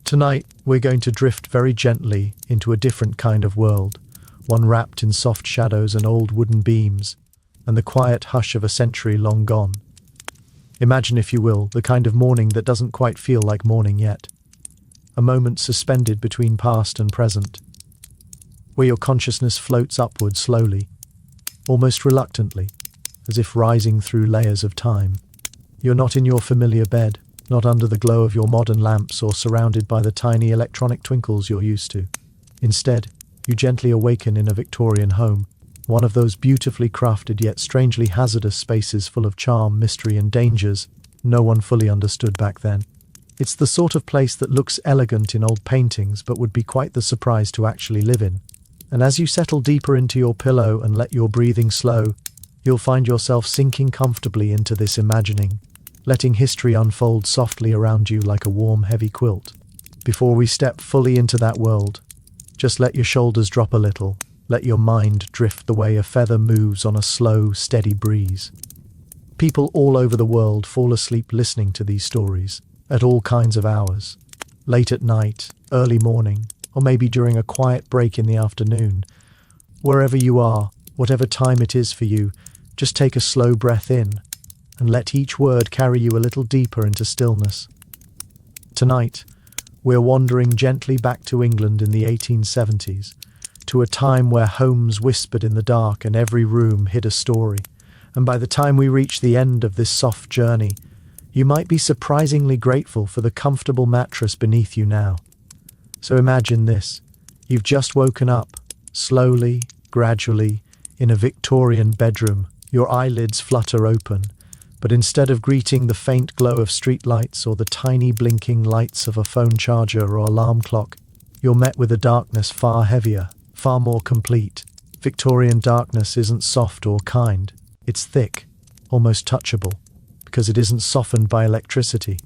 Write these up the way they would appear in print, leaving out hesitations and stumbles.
Tonight, we're going to drift very gently into a different kind of world, one wrapped in soft shadows and old wooden beams, and the quiet hush of a century long gone. Imagine, if you will, the kind of morning that doesn't quite feel like morning yet. A moment suspended between past and present, where your consciousness floats upward slowly, almost reluctantly, as if rising through layers of time. You're not in your familiar bed, not under the glow of your modern lamps or surrounded by the tiny electronic twinkles you're used to. Instead, you gently awaken in a Victorian home, one of those beautifully crafted yet strangely hazardous spaces full of charm, mystery and dangers no one fully understood back then. It's the sort of place that looks elegant in old paintings but would be quite the surprise to actually live in. And as you settle deeper into your pillow and let your breathing slow, you'll find yourself sinking comfortably into this imagining, letting history unfold softly around you like a warm, heavy quilt. Before we step fully into that world, just let your shoulders drop a little, let your mind drift the way a feather moves on a slow, steady breeze. People all over the world fall asleep listening to these stories, at all kinds of hours. Late at night, early morning, or maybe during a quiet break in the afternoon. Wherever you are, whatever time it is for you, just take a slow breath in, and let each word carry you a little deeper into stillness. Tonight, we're wandering gently back to England in the 1870s, to a time where homes whispered in the dark and every room hid a story. And by the time we reach the end of this soft journey, you might be surprisingly grateful for the comfortable mattress beneath you now. So imagine this. You've just woken up, slowly, gradually, in a Victorian bedroom. Your eyelids flutter open, but instead of greeting the faint glow of streetlights or the tiny blinking lights of a phone charger or alarm clock, you're met with a darkness far heavier, far more complete. Victorian darkness isn't soft or kind. It's thick, almost touchable, because it isn't softened by electricity.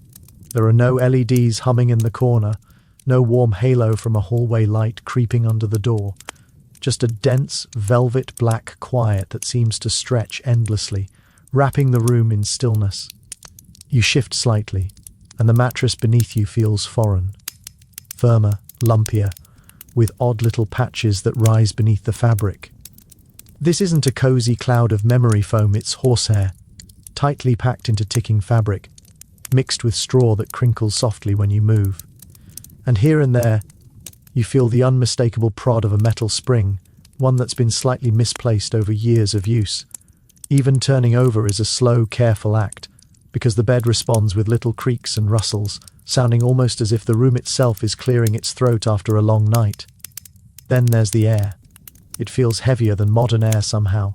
There are no LEDs humming in the corner, no warm halo from a hallway light creeping under the door, just a dense, velvet black quiet that seems to stretch endlessly, wrapping the room in stillness. You shift slightly, and the mattress beneath you feels foreign, firmer, lumpier, with odd little patches that rise beneath the fabric. This isn't a cozy cloud of memory foam, it's horsehair, tightly packed into ticking fabric, mixed with straw that crinkles softly when you move. And here and there, you feel the unmistakable prod of a metal spring, one that's been slightly misplaced over years of use. Even turning over is a slow, careful act, because the bed responds with little creaks and rustles, sounding almost as if the room itself is clearing its throat after a long night. Then there's the air. It feels heavier than modern air somehow,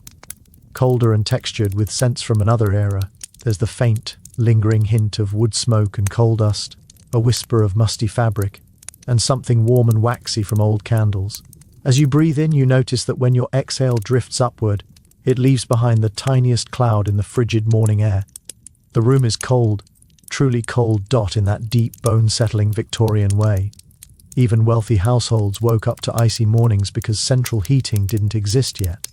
colder and textured with scents from another era. There's the faint, lingering hint of wood smoke and coal dust, a whisper of musty fabric, and something warm and waxy from old candles. As you breathe in, you notice that when your exhale drifts upward, it leaves behind the tiniest cloud in the frigid morning air. The room is cold, truly cold dot in that deep, bone-settling Victorian way. Even wealthy households woke up to icy mornings because central heating didn't exist yet.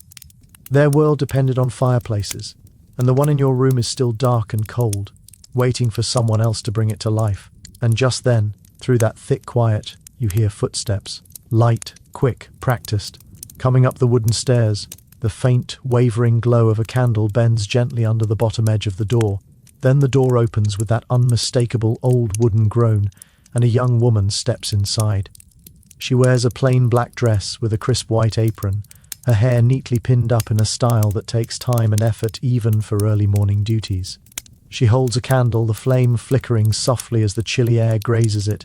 Their world depended on fireplaces, and the one in your room is still dark and cold, waiting for someone else to bring it to life. And just then, through that thick quiet, you hear footsteps, light, quick, practiced, coming up the wooden stairs. The faint, wavering glow of a candle bends gently under the bottom edge of the door. Then the door opens with that unmistakable old wooden groan, and a young woman steps inside. She wears a plain black dress with a crisp white apron, her hair neatly pinned up in a style that takes time and effort even for early morning duties. She holds a candle, the flame flickering softly as the chilly air grazes it.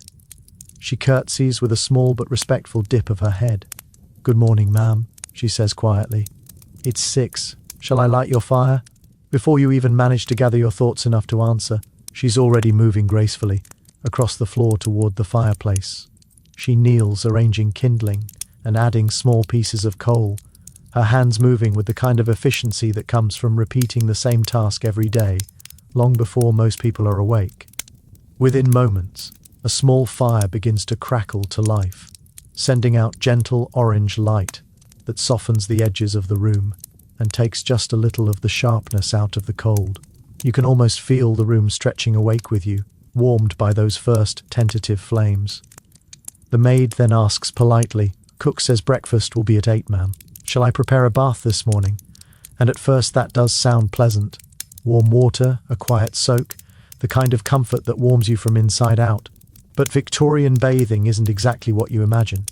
She curtsies with a small but respectful dip of her head. "Good morning, ma'am," she says quietly. "It's 6. Shall I light your fire?" Before you even manage to gather your thoughts enough to answer, she's already moving gracefully across the floor toward the fireplace. She kneels, arranging kindling and adding small pieces of coal, her hands moving with the kind of efficiency that comes from repeating the same task every day, long before most people are awake. Within moments, a small fire begins to crackle to life, sending out gentle orange light that softens the edges of the room and takes just a little of the sharpness out of the cold. You can almost feel the room stretching awake with you, warmed by those first tentative flames. The maid then asks politely, "Cook says breakfast will be at 8, ma'am. Shall I prepare a bath this morning?" And at first that does sound pleasant. Warm water, a quiet soak, the kind of comfort that warms you from inside out. But Victorian bathing isn't exactly what you imagine.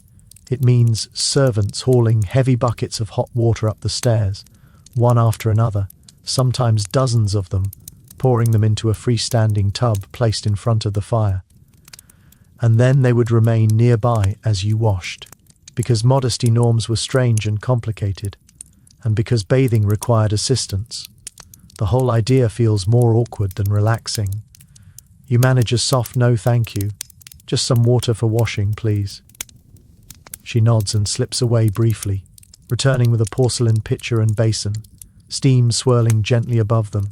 It means servants hauling heavy buckets of hot water up the stairs, one after another, sometimes dozens of them, pouring them into a freestanding tub placed in front of the fire. And then they would remain nearby as you washed, because modesty norms were strange and complicated, and because bathing required assistance. The whole idea feels more awkward than relaxing. You manage a soft "no thank you, just some water for washing, please." She nods and slips away briefly, returning with a porcelain pitcher and basin, steam swirling gently above them.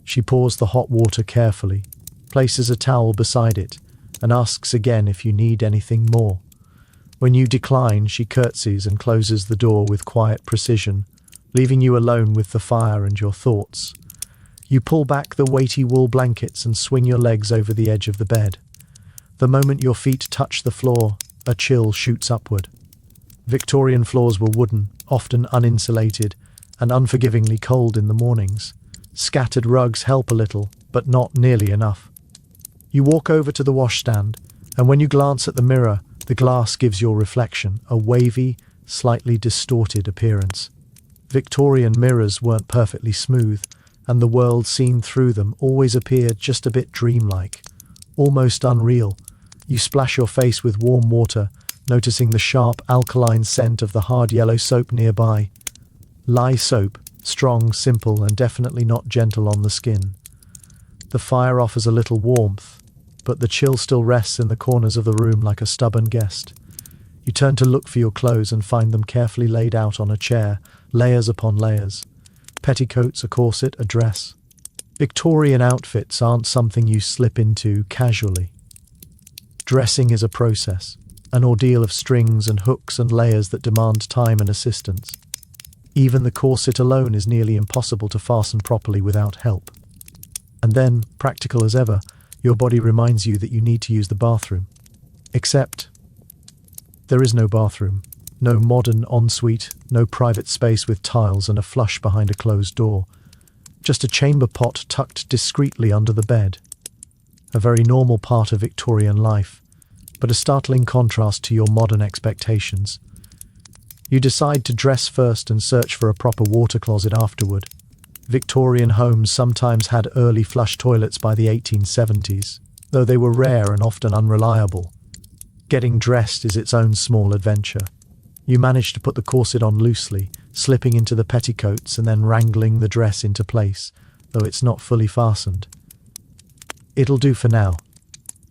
She pours the hot water carefully, places a towel beside it, and asks again if you need anything more. When you decline, she curtsies and closes the door with quiet precision, leaving you alone with the fire and your thoughts. You pull back the weighty wool blankets and swing your legs over the edge of the bed. The moment your feet touch the floor, a chill shoots upward. Victorian floors were wooden, often uninsulated, and unforgivingly cold in the mornings. Scattered rugs help a little, but not nearly enough. You walk over to the washstand, and when you glance at the mirror, the glass gives your reflection a wavy, slightly distorted appearance. Victorian mirrors weren't perfectly smooth, and the world seen through them always appeared just a bit dreamlike, almost unreal. You splash your face with warm water, noticing the sharp, alkaline scent of the hard yellow soap nearby. Lye soap, strong, simple, and definitely not gentle on the skin. The fire offers a little warmth, but the chill still rests in the corners of the room like a stubborn guest. You turn to look for your clothes and find them carefully laid out on a chair, layers upon layers. Petticoats, a corset, a dress. Victorian outfits aren't something you slip into casually. Dressing is a process, an ordeal of strings and hooks and layers that demand time and assistance. Even the corset alone is nearly impossible to fasten properly without help. And then, practical as ever, your body reminds you that you need to use the bathroom. Except there is no bathroom, no modern ensuite, no private space with tiles and a flush behind a closed door. Just a chamber pot tucked discreetly under the bed. A very normal part of Victorian life, but a startling contrast to your modern expectations. You decide to dress first and search for a proper water closet afterward. Victorian homes sometimes had early flush toilets by the 1870s, though they were rare and often unreliable. Getting dressed is its own small adventure. You manage to put the corset on loosely, slipping into the petticoats and then wrangling the dress into place, though it's not fully fastened. It'll do for now.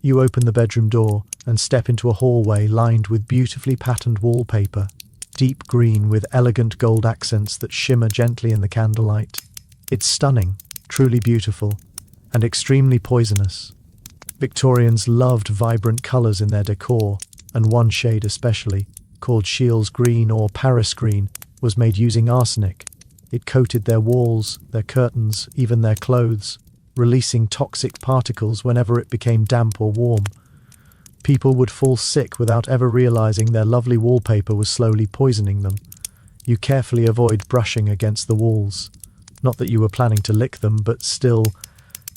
You open the bedroom door and step into a hallway lined with beautifully patterned wallpaper, deep green with elegant gold accents that shimmer gently in the candlelight. It's stunning, truly beautiful, and extremely poisonous. Victorians loved vibrant colours in their decor, and one shade especially, called Shields green or Paris green, was made using arsenic. It coated their walls, their curtains, even their clothes, releasing toxic particles whenever it became damp or warm. People would fall sick without ever realizing their lovely wallpaper was slowly poisoning them. You carefully avoid brushing against the walls. Not that you were planning to lick them, but still,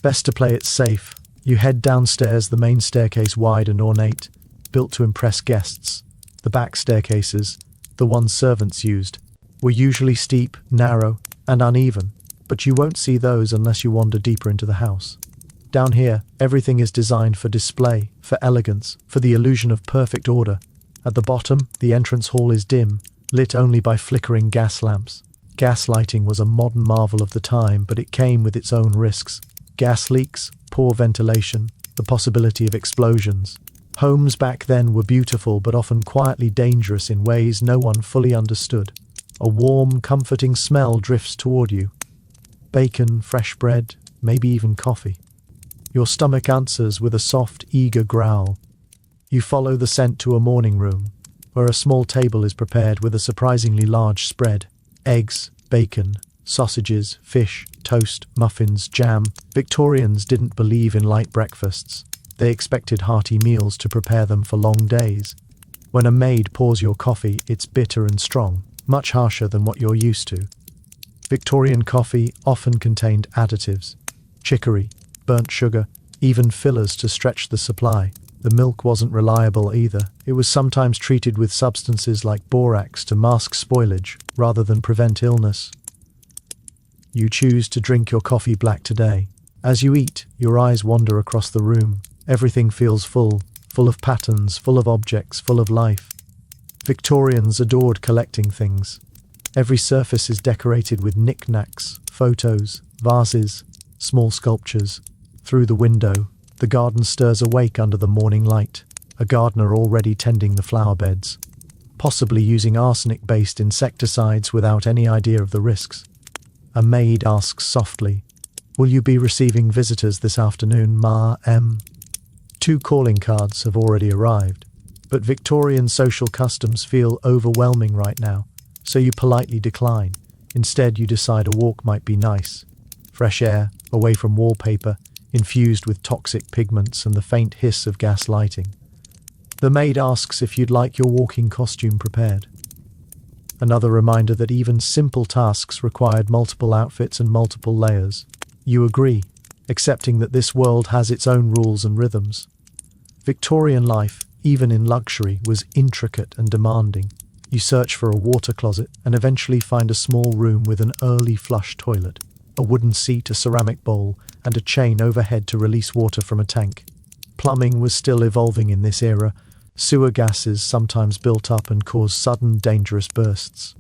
best to play it safe. You head downstairs, the main staircase wide and ornate, built to impress guests. The back staircases, the ones servants used, were usually steep, narrow, and uneven, but you won't see those unless you wander deeper into the house. Down here, everything is designed for display, for elegance, for the illusion of perfect order. At the bottom, the entrance hall is dim, lit only by flickering gas lamps. Gas lighting was a modern marvel of the time, but it came with its own risks. Gas leaks, poor ventilation, the possibility of explosions. Homes back then were beautiful but often quietly dangerous in ways no one fully understood. A warm, comforting smell drifts toward you. Bacon, fresh bread, maybe even coffee. Your stomach answers with a soft, eager growl. You follow the scent to a morning room, where a small table is prepared with a surprisingly large spread. Eggs, bacon, sausages, fish, toast, muffins, jam. Victorians didn't believe in light breakfasts. They expected hearty meals to prepare them for long days. When a maid pours your coffee, it's bitter and strong, much harsher than what you're used to. Victorian coffee often contained additives, chicory, burnt sugar, even fillers to stretch the supply. The milk wasn't reliable either. It was sometimes treated with substances like borax to mask spoilage rather than prevent illness. You choose to drink your coffee black today. As you eat, your eyes wander across the room. Everything feels full of patterns, full of objects, full of life. Victorians adored collecting things. Every surface is decorated with knickknacks, photos, vases, small sculptures. Through the window, the garden stirs awake under the morning light, a gardener already tending the flower beds, possibly using arsenic-based insecticides without any idea of the risks. A maid asks softly, "Will you be receiving visitors this afternoon, Ma?" 2 calling cards have already arrived, but Victorian social customs feel overwhelming right now, so you politely decline. Instead, you decide a walk might be nice. Fresh air, away from wallpaper, infused with toxic pigments and the faint hiss of gas lighting. The maid asks if you'd like your walking costume prepared. Another reminder that even simple tasks required multiple outfits and multiple layers. You agree, accepting that this world has its own rules and rhythms. Victorian life, even in luxury, was intricate and demanding. You search for a water closet and eventually find a small room with an early flush toilet, a wooden seat, a ceramic bowl, and a chain overhead to release water from a tank. Plumbing was still evolving in this era. Sewer gases sometimes built up and caused sudden, dangerous bursts.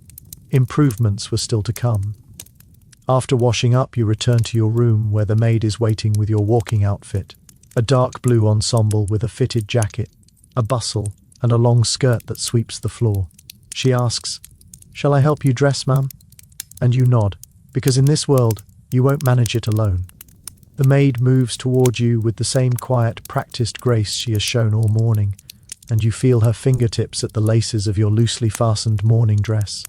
Improvements were still to come. After washing up, you return to your room where the maid is waiting with your walking outfit. A dark blue ensemble with a fitted jacket, a bustle, and a long skirt that sweeps the floor. She asks, "Shall I help you dress, ma'am?" And you nod, because in this world, you won't manage it alone. The maid moves toward you with the same quiet, practiced grace she has shown all morning, and you feel her fingertips at the laces of your loosely fastened morning dress.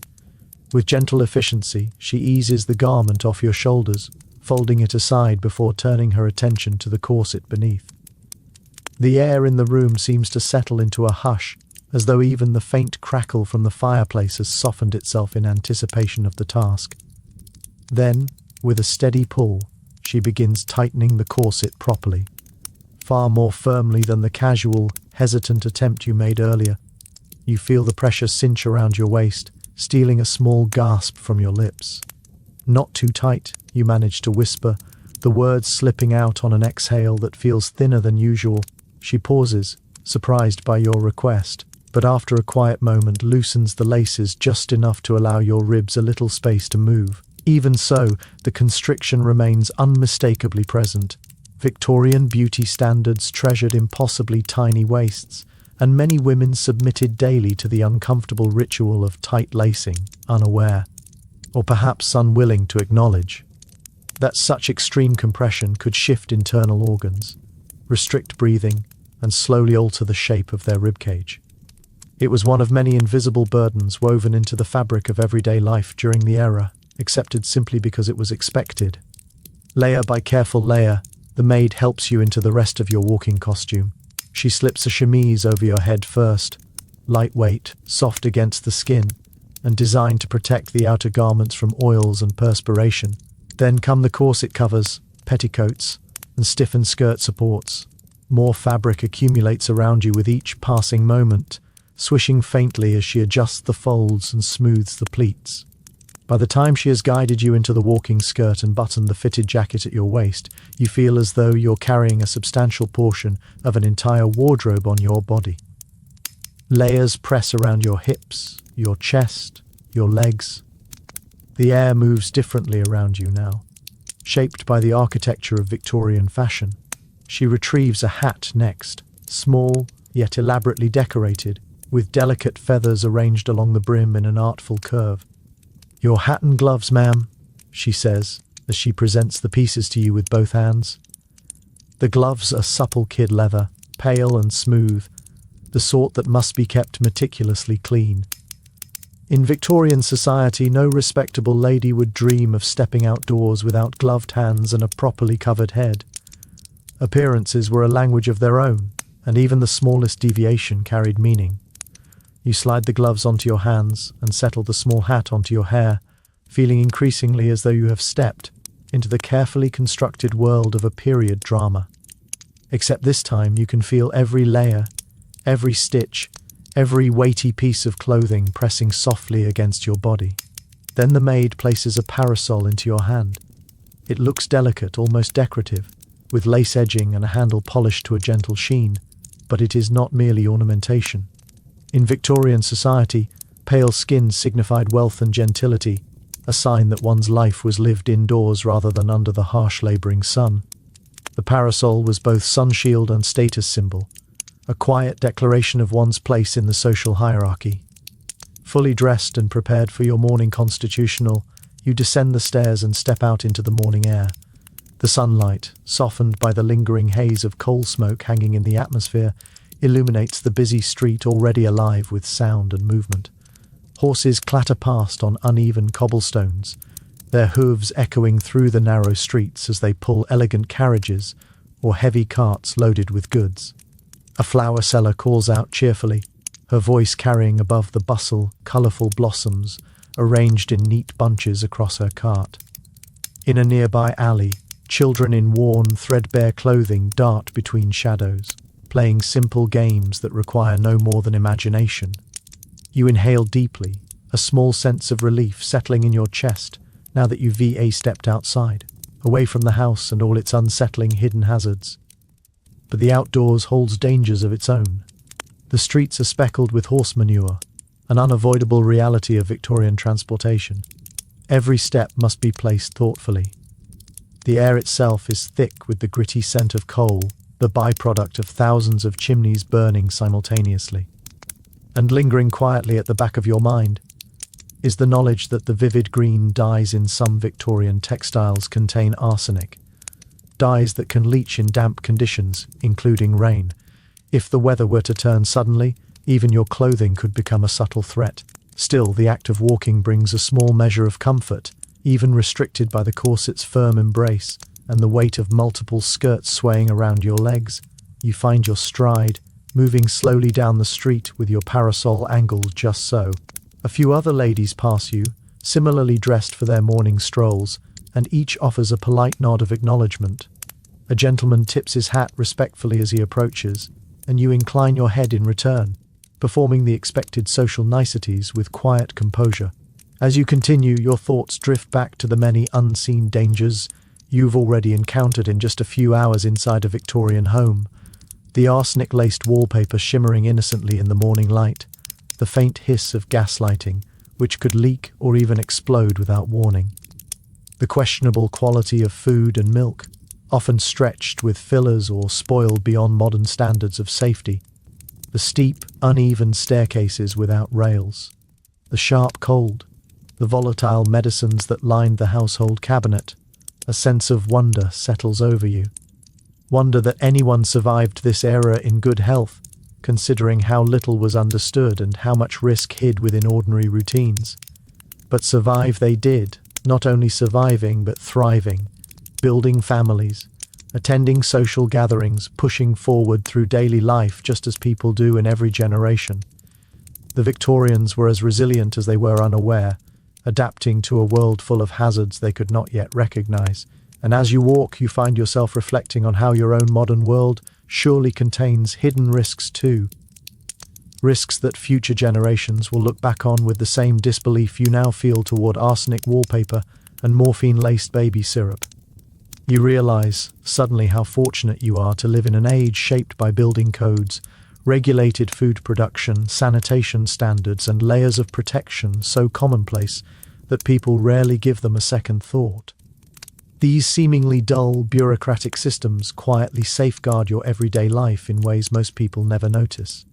With gentle efficiency, she eases the garment off your shoulders, folding it aside before turning her attention to the corset beneath. The air in the room seems to settle into a hush, as though even the faint crackle from the fireplace has softened itself in anticipation of the task. Then, with a steady pull, she begins tightening the corset properly, far more firmly than the casual, hesitant attempt you made earlier. You feel the pressure cinch around your waist, stealing a small gasp from your lips. "Not too tight," you manage to whisper, the words slipping out on an exhale that feels thinner than usual. She pauses, surprised by your request, but after a quiet moment loosens the laces just enough to allow your ribs a little space to move. Even so, the constriction remains unmistakably present. Victorian beauty standards treasured impossibly tiny waists, and many women submitted daily to the uncomfortable ritual of tight lacing, unaware, or perhaps unwilling to acknowledge, that such extreme compression could shift internal organs, restrict breathing, and slowly alter the shape of their ribcage. It was one of many invisible burdens woven into the fabric of everyday life during the era, accepted simply because it was expected. Layer by careful layer, the maid helps you into the rest of your walking costume. She slips a chemise over your head first, lightweight, soft against the skin, and designed to protect the outer garments from oils and perspiration. Then come the corset covers, petticoats, and stiffened skirt supports. More fabric accumulates around you with each passing moment, swishing faintly as she adjusts the folds and smooths the pleats. By the time she has guided you into the walking skirt and buttoned the fitted jacket at your waist, you feel as though you're carrying a substantial portion of an entire wardrobe on your body. Layers press around your hips, your chest, your legs. The air moves differently around you now, shaped by the architecture of Victorian fashion. She retrieves a hat next, small yet elaborately decorated, with delicate feathers arranged along the brim in an artful curve. "Your hat and gloves, ma'am," she says, as she presents the pieces to you with both hands. The gloves are supple kid leather, pale and smooth, the sort that must be kept meticulously clean. In Victorian society, no respectable lady would dream of stepping outdoors without gloved hands and a properly covered head. Appearances were a language of their own, and even the smallest deviation carried meaning. You slide the gloves onto your hands and settle the small hat onto your hair, feeling increasingly as though you have stepped into the carefully constructed world of a period drama. Except this time you can feel every layer, every stitch, every weighty piece of clothing pressing softly against your body. Then the maid places a parasol into your hand. It looks delicate, almost decorative, with lace edging and a handle polished to a gentle sheen, but it is not merely ornamentation. In Victorian society, pale skin signified wealth and gentility, a sign that one's life was lived indoors rather than under the harsh labouring sun. The parasol was both sun shield and status symbol, a quiet declaration of one's place in the social hierarchy. Fully dressed and prepared for your morning constitutional, you descend the stairs and step out into the morning air. The sunlight, softened by the lingering haze of coal smoke hanging in the atmosphere, illuminates the busy street already alive with sound and movement. Horses clatter past on uneven cobblestones, their hooves echoing through the narrow streets as they pull elegant carriages or heavy carts loaded with goods. A flower seller calls out cheerfully, her voice carrying above the bustle colourful blossoms arranged in neat bunches across her cart. In a nearby alley, children in worn, threadbare clothing dart between shadows, playing simple games that require no more than imagination. You inhale deeply, a small sense of relief settling in your chest now that you've stepped outside, away from the house and all its unsettling hidden hazards. But the outdoors holds dangers of its own. The streets are speckled with horse manure, an unavoidable reality of Victorian transportation. Every step must be placed thoughtfully. The air itself is thick with the gritty scent of coal, the byproduct of thousands of chimneys burning simultaneously. And lingering quietly at the back of your mind is the knowledge that the vivid green dyes in some Victorian textiles contain arsenic, dyes that can leach in damp conditions, including rain. If the weather were to turn suddenly, even your clothing could become a subtle threat. Still, the act of walking brings a small measure of comfort, even restricted by the corset's firm embrace and the weight of multiple skirts swaying around your legs. You find your stride, moving slowly down the street with your parasol angled just so. A few other ladies pass you, similarly dressed for their morning strolls, and each offers a polite nod of acknowledgement. A gentleman tips his hat respectfully as he approaches, and you incline your head in return, performing the expected social niceties with quiet composure. As you continue, your thoughts drift back to the many unseen dangers you've already encountered in just a few hours inside a Victorian home. The arsenic-laced wallpaper shimmering innocently in the morning light, the faint hiss of gaslighting, which could leak or even explode without warning. The questionable quality of food and milk, often stretched with fillers or spoiled beyond modern standards of safety. The steep, uneven staircases without rails. The sharp cold. The volatile medicines that lined the household cabinet. A sense of wonder settles over you. Wonder that anyone survived this era in good health, considering how little was understood and how much risk hid within ordinary routines. But survive they did, not only surviving but thriving, building families, attending social gatherings, pushing forward through daily life just as people do in every generation. The Victorians were as resilient as they were unaware, adapting to a world full of hazards they could not yet recognize. And as you walk, you find yourself reflecting on how your own modern world surely contains hidden risks too. Risks that future generations will look back on with the same disbelief you now feel toward arsenic wallpaper and morphine-laced baby syrup. You realize suddenly how fortunate you are to live in an age shaped by building codes, regulated food production, sanitation standards, and layers of protection so commonplace that people rarely give them a second thought. These seemingly dull, bureaucratic systems quietly safeguard your everyday life in ways most people never notice.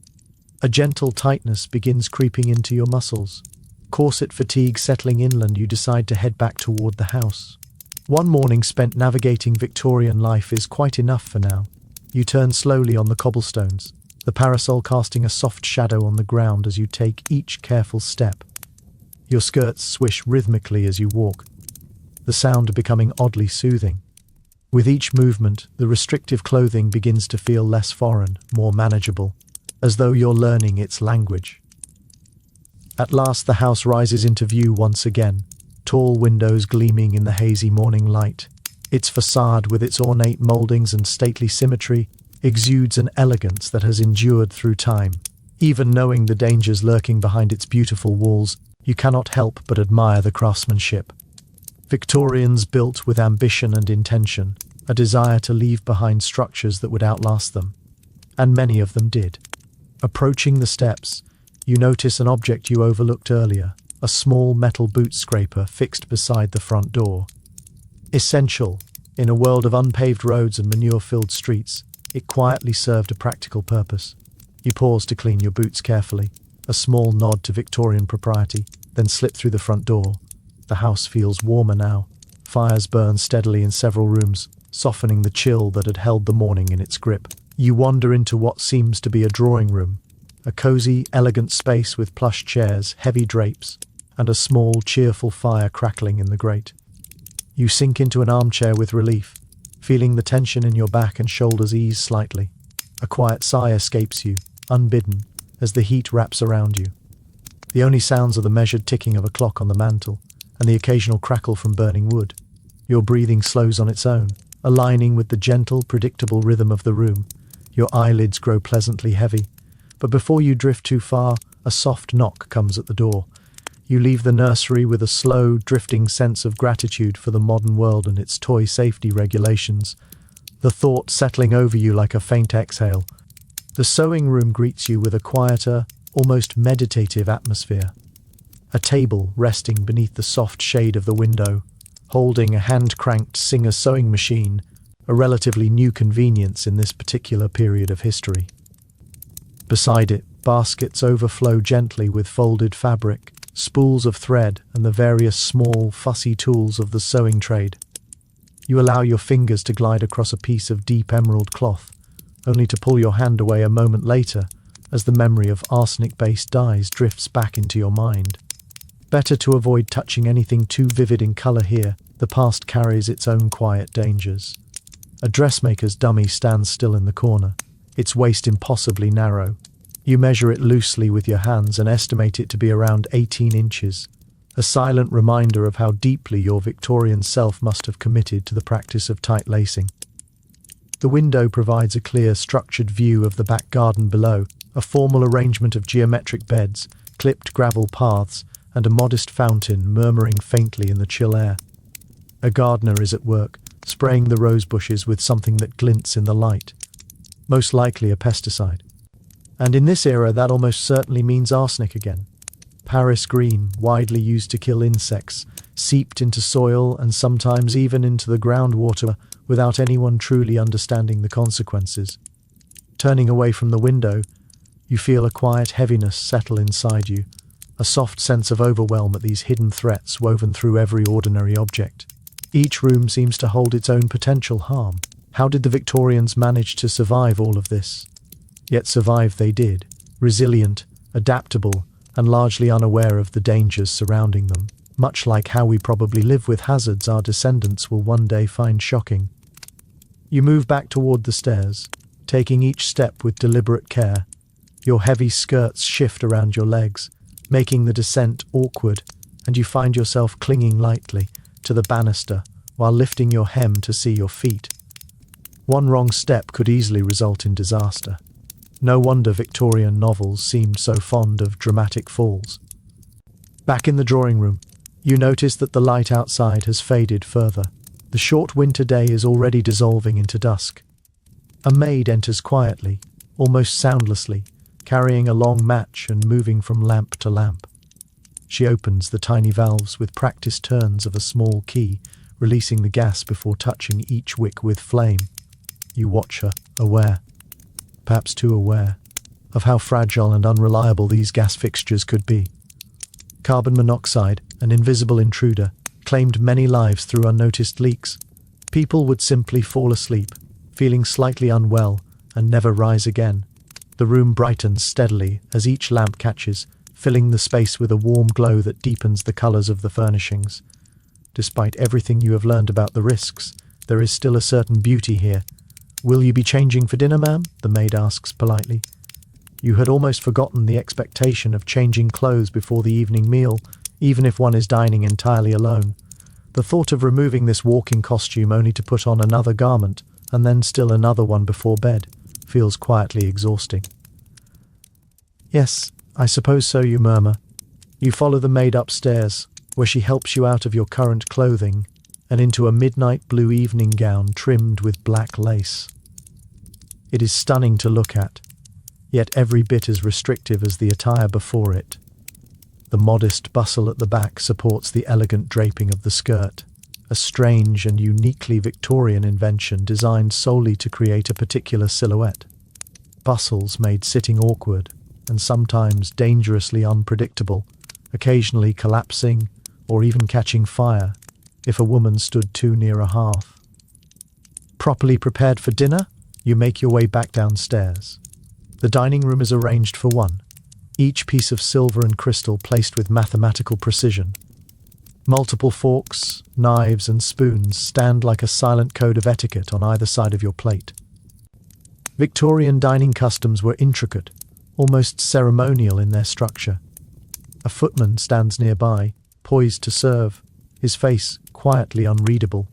A gentle tightness begins creeping into your muscles. Corset fatigue settling inland, you decide to head back toward the house. One morning spent navigating Victorian life is quite enough for now. You turn slowly on the cobblestones, the parasol casting a soft shadow on the ground as you take each careful step. Your skirts swish rhythmically as you walk, the sound becoming oddly soothing. With each movement, the restrictive clothing begins to feel less foreign, more manageable, as though you're learning its language. At last the house rises into view once again, tall windows gleaming in the hazy morning light. Its facade, with its ornate moldings and stately symmetry, exudes an elegance that has endured through time. Even knowing the dangers lurking behind its beautiful walls, you cannot help but admire the craftsmanship. Victorians built with ambition and intention, a desire to leave behind structures that would outlast them. And many of them did. Approaching the steps, you notice an object you overlooked earlier, a small metal boot scraper fixed beside the front door. Essential, in a world of unpaved roads and manure-filled streets, it quietly served a practical purpose. You pause to clean your boots carefully, a small nod to Victorian propriety, then slip through the front door. The house feels warmer now. Fires burn steadily in several rooms, softening the chill that had held the morning in its grip. You wander into what seems to be a drawing room, a cozy, elegant space with plush chairs, heavy drapes, and a small, cheerful fire crackling in the grate. You sink into an armchair with relief, feeling the tension in your back and shoulders ease slightly. A quiet sigh escapes you, unbidden, as the heat wraps around you. The only sounds are the measured ticking of a clock on the mantel and the occasional crackle from burning wood. Your breathing slows on its own, aligning with the gentle, predictable rhythm of the room. Your eyelids grow pleasantly heavy, but before you drift too far, a soft knock comes at the door. You leave the nursery with a slow, drifting sense of gratitude for the modern world and its toy safety regulations, the thought settling over you like a faint exhale. The sewing room greets you with a quieter, almost meditative atmosphere. A table resting beneath the soft shade of the window, holding a hand-cranked Singer sewing machine, a relatively new convenience in this particular period of history. Beside it, baskets overflow gently with folded fabric, spools of thread, and the various small, fussy tools of the sewing trade. You allow your fingers to glide across a piece of deep emerald cloth, only to pull your hand away a moment later as the memory of arsenic-based dyes drifts back into your mind. Better to avoid touching anything too vivid in color here. The past carries its own quiet dangers. A dressmaker's dummy stands still in the corner, its waist impossibly narrow. You measure it loosely with your hands and estimate it to be around 18 inches, a silent reminder of how deeply your Victorian self must have committed to the practice of tight lacing. The window provides a clear, structured view of the back garden below, a formal arrangement of geometric beds, clipped gravel paths, and a modest fountain murmuring faintly in the chill air. A gardener is at work, spraying the rose bushes with something that glints in the light, most likely a pesticide. And in this era, that almost certainly means arsenic again. Paris green, widely used to kill insects, seeped into soil and sometimes even into the groundwater without anyone truly understanding the consequences. Turning away from the window, you feel a quiet heaviness settle inside you, a soft sense of overwhelm at these hidden threats woven through every ordinary object. Each room seems to hold its own potential harm. How did the Victorians manage to survive all of this? Yet survive they did, resilient, adaptable, and largely unaware of the dangers surrounding them, much like how we probably live with hazards our descendants will one day find shocking. You move back toward the stairs, taking each step with deliberate care. Your heavy skirts shift around your legs, making the descent awkward, and you find yourself clinging lightly to the banister while lifting your hem to see your feet. One wrong step could easily result in disaster. No wonder Victorian novels seemed so fond of dramatic falls. Back in the drawing room, you notice that the light outside has faded further. The short winter day is already dissolving into dusk. A maid enters quietly, almost soundlessly, carrying a long match and moving from lamp to lamp. She opens the tiny valves with practiced turns of a small key, releasing the gas before touching each wick with flame. You watch her, aware, perhaps too aware, of how fragile and unreliable these gas fixtures could be. Carbon monoxide, an invisible intruder, claimed many lives through unnoticed leaks. People would simply fall asleep, feeling slightly unwell, and never rise again. The room brightens steadily as each lamp catches, filling the space with a warm glow that deepens the colors of the furnishings. Despite everything you have learned about the risks, there is still a certain beauty here. "Will you be changing for dinner, ma'am?" the maid asks politely. You had almost forgotten the expectation of changing clothes before the evening meal, even if one is dining entirely alone. The thought of removing this walking costume only to put on another garment, and then still another one before bed, feels quietly exhausting. "Yes, I suppose so," you murmur. You follow the maid upstairs, where she helps you out of your current clothing and into a midnight blue evening gown trimmed with black lace. It is stunning to look at, yet every bit as restrictive as the attire before it. The modest bustle at the back supports the elegant draping of the skirt, a strange and uniquely Victorian invention designed solely to create a particular silhouette. Bustles made sitting awkward and sometimes dangerously unpredictable, occasionally collapsing or even catching fire if a woman stood too near a hearth. Properly prepared for dinner, you make your way back downstairs. The dining room is arranged for one, each piece of silver and crystal placed with mathematical precision. Multiple forks, knives, and spoons stand like a silent code of etiquette on either side of your plate. Victorian dining customs were intricate, almost ceremonial in their structure. A footman stands nearby, poised to serve, his face quietly unreadable.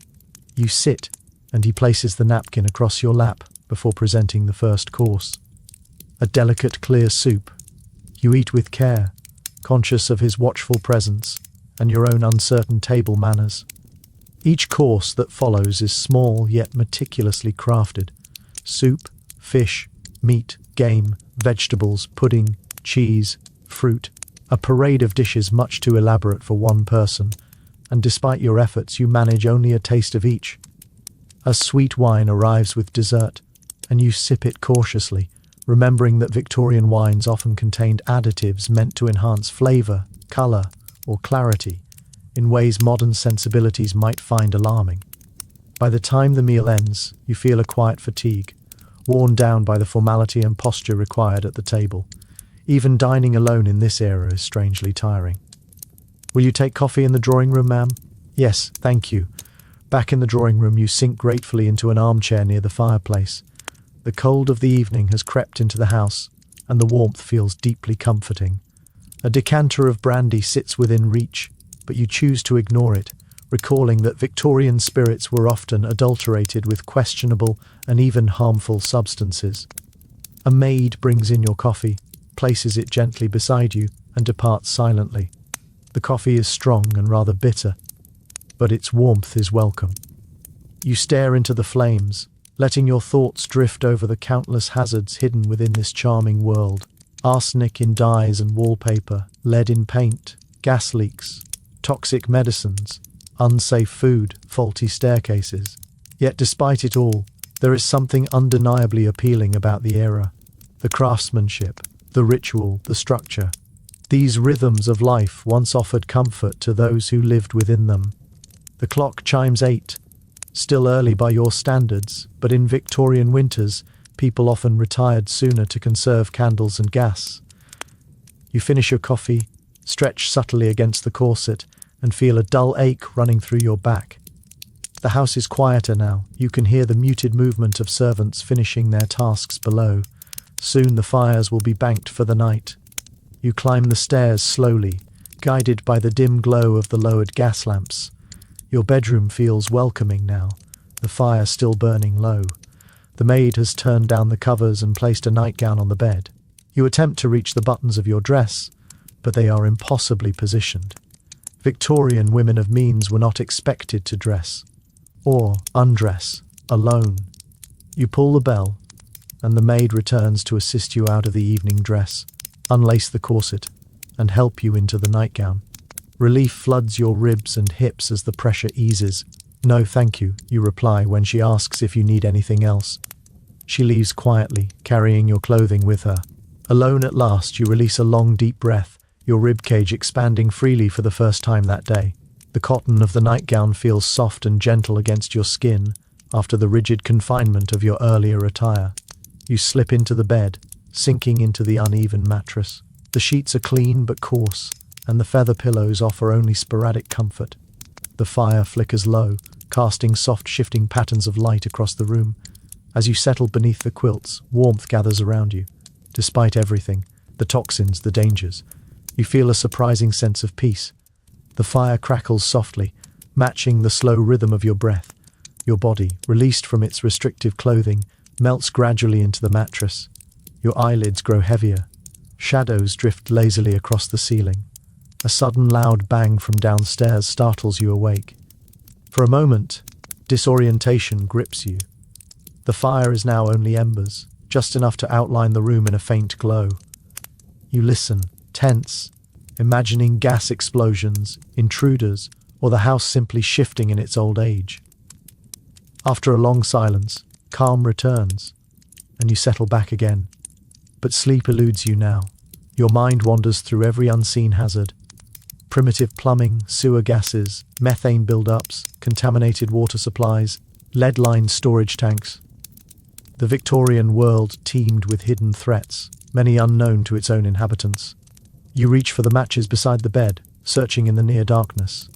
You sit, and he places the napkin across your lap before presenting the first course. A delicate, clear soup. You eat with care, conscious of his watchful presence and your own uncertain table manners. Each course that follows is small yet meticulously crafted. Soup, fish, meat, game, vegetables, pudding, cheese, fruit, a parade of dishes much too elaborate for one person, and despite your efforts you manage only a taste of each. A sweet wine arrives with dessert, and you sip it cautiously, remembering that Victorian wines often contained additives meant to enhance flavour, colour, or clarity, in ways modern sensibilities might find alarming. By the time the meal ends, you feel a quiet fatigue, worn down by the formality and posture required at the table. Even dining alone in this era is strangely tiring. "Will you take coffee in the drawing room, ma'am?" "Yes, thank you." Back in the drawing room, you sink gratefully into an armchair near the fireplace. The cold of the evening has crept into the house, and the warmth feels deeply comforting. A decanter of brandy sits within reach, but you choose to ignore it, recalling that Victorian spirits were often adulterated with questionable and even harmful substances. A maid brings in your coffee, places it gently beside you, and departs silently. The coffee is strong and rather bitter, but its warmth is welcome. You stare into the flames, letting your thoughts drift over the countless hazards hidden within this charming world. Arsenic in dyes and wallpaper, lead in paint, gas leaks, toxic medicines, unsafe food, faulty staircases. Yet despite it all, there is something undeniably appealing about the era. The craftsmanship, the ritual, the structure. These rhythms of life once offered comfort to those who lived within them. The clock chimes 8, still early by your standards, but in Victorian winters, people often retired sooner to conserve candles and gas. You finish your coffee, stretch subtly against the corset, and feel a dull ache running through your back. The house is quieter now. You can hear the muted movement of servants finishing their tasks below. Soon the fires will be banked for the night. You climb the stairs slowly, guided by the dim glow of the lowered gas lamps. Your bedroom feels welcoming now, the fire still burning low. The maid has turned down the covers and placed a nightgown on the bed. You attempt to reach the buttons of your dress, but they are impossibly positioned. Victorian women of means were not expected to dress, or undress, alone. You pull the bell, and the maid returns to assist you out of the evening dress, unlace the corset, and help you into the nightgown. Relief floods your ribs and hips as the pressure eases. "No, thank you," you reply when she asks if you need anything else. She leaves quietly, carrying your clothing with her. Alone at last, you release a long, deep breath, your ribcage expanding freely for the first time that day. The cotton of the nightgown feels soft and gentle against your skin after the rigid confinement of your earlier attire. You slip into the bed, sinking into the uneven mattress. The sheets are clean but coarse, and the feather pillows offer only sporadic comfort. The fire flickers low, casting soft shifting patterns of light across the room. As you settle beneath the quilts, warmth gathers around you. Despite everything, the toxins, the dangers, you feel a surprising sense of peace. The fire crackles softly, matching the slow rhythm of your breath. Your body, released from its restrictive clothing, melts gradually into the mattress. Your eyelids grow heavier. Shadows drift lazily across the ceiling. A sudden loud bang from downstairs startles you awake. For a moment, disorientation grips you. The fire is now only embers, just enough to outline the room in a faint glow. You listen, tense, imagining gas explosions, intruders, or the house simply shifting in its old age. After a long silence, calm returns, and you settle back again. But sleep eludes you now. Your mind wanders through every unseen hazard. Primitive plumbing, sewer gases, methane buildups, contaminated water supplies, lead-lined storage tanks. The Victorian world teemed with hidden threats, many unknown to its own inhabitants. You reach for the matches beside the bed, searching in the near darkness.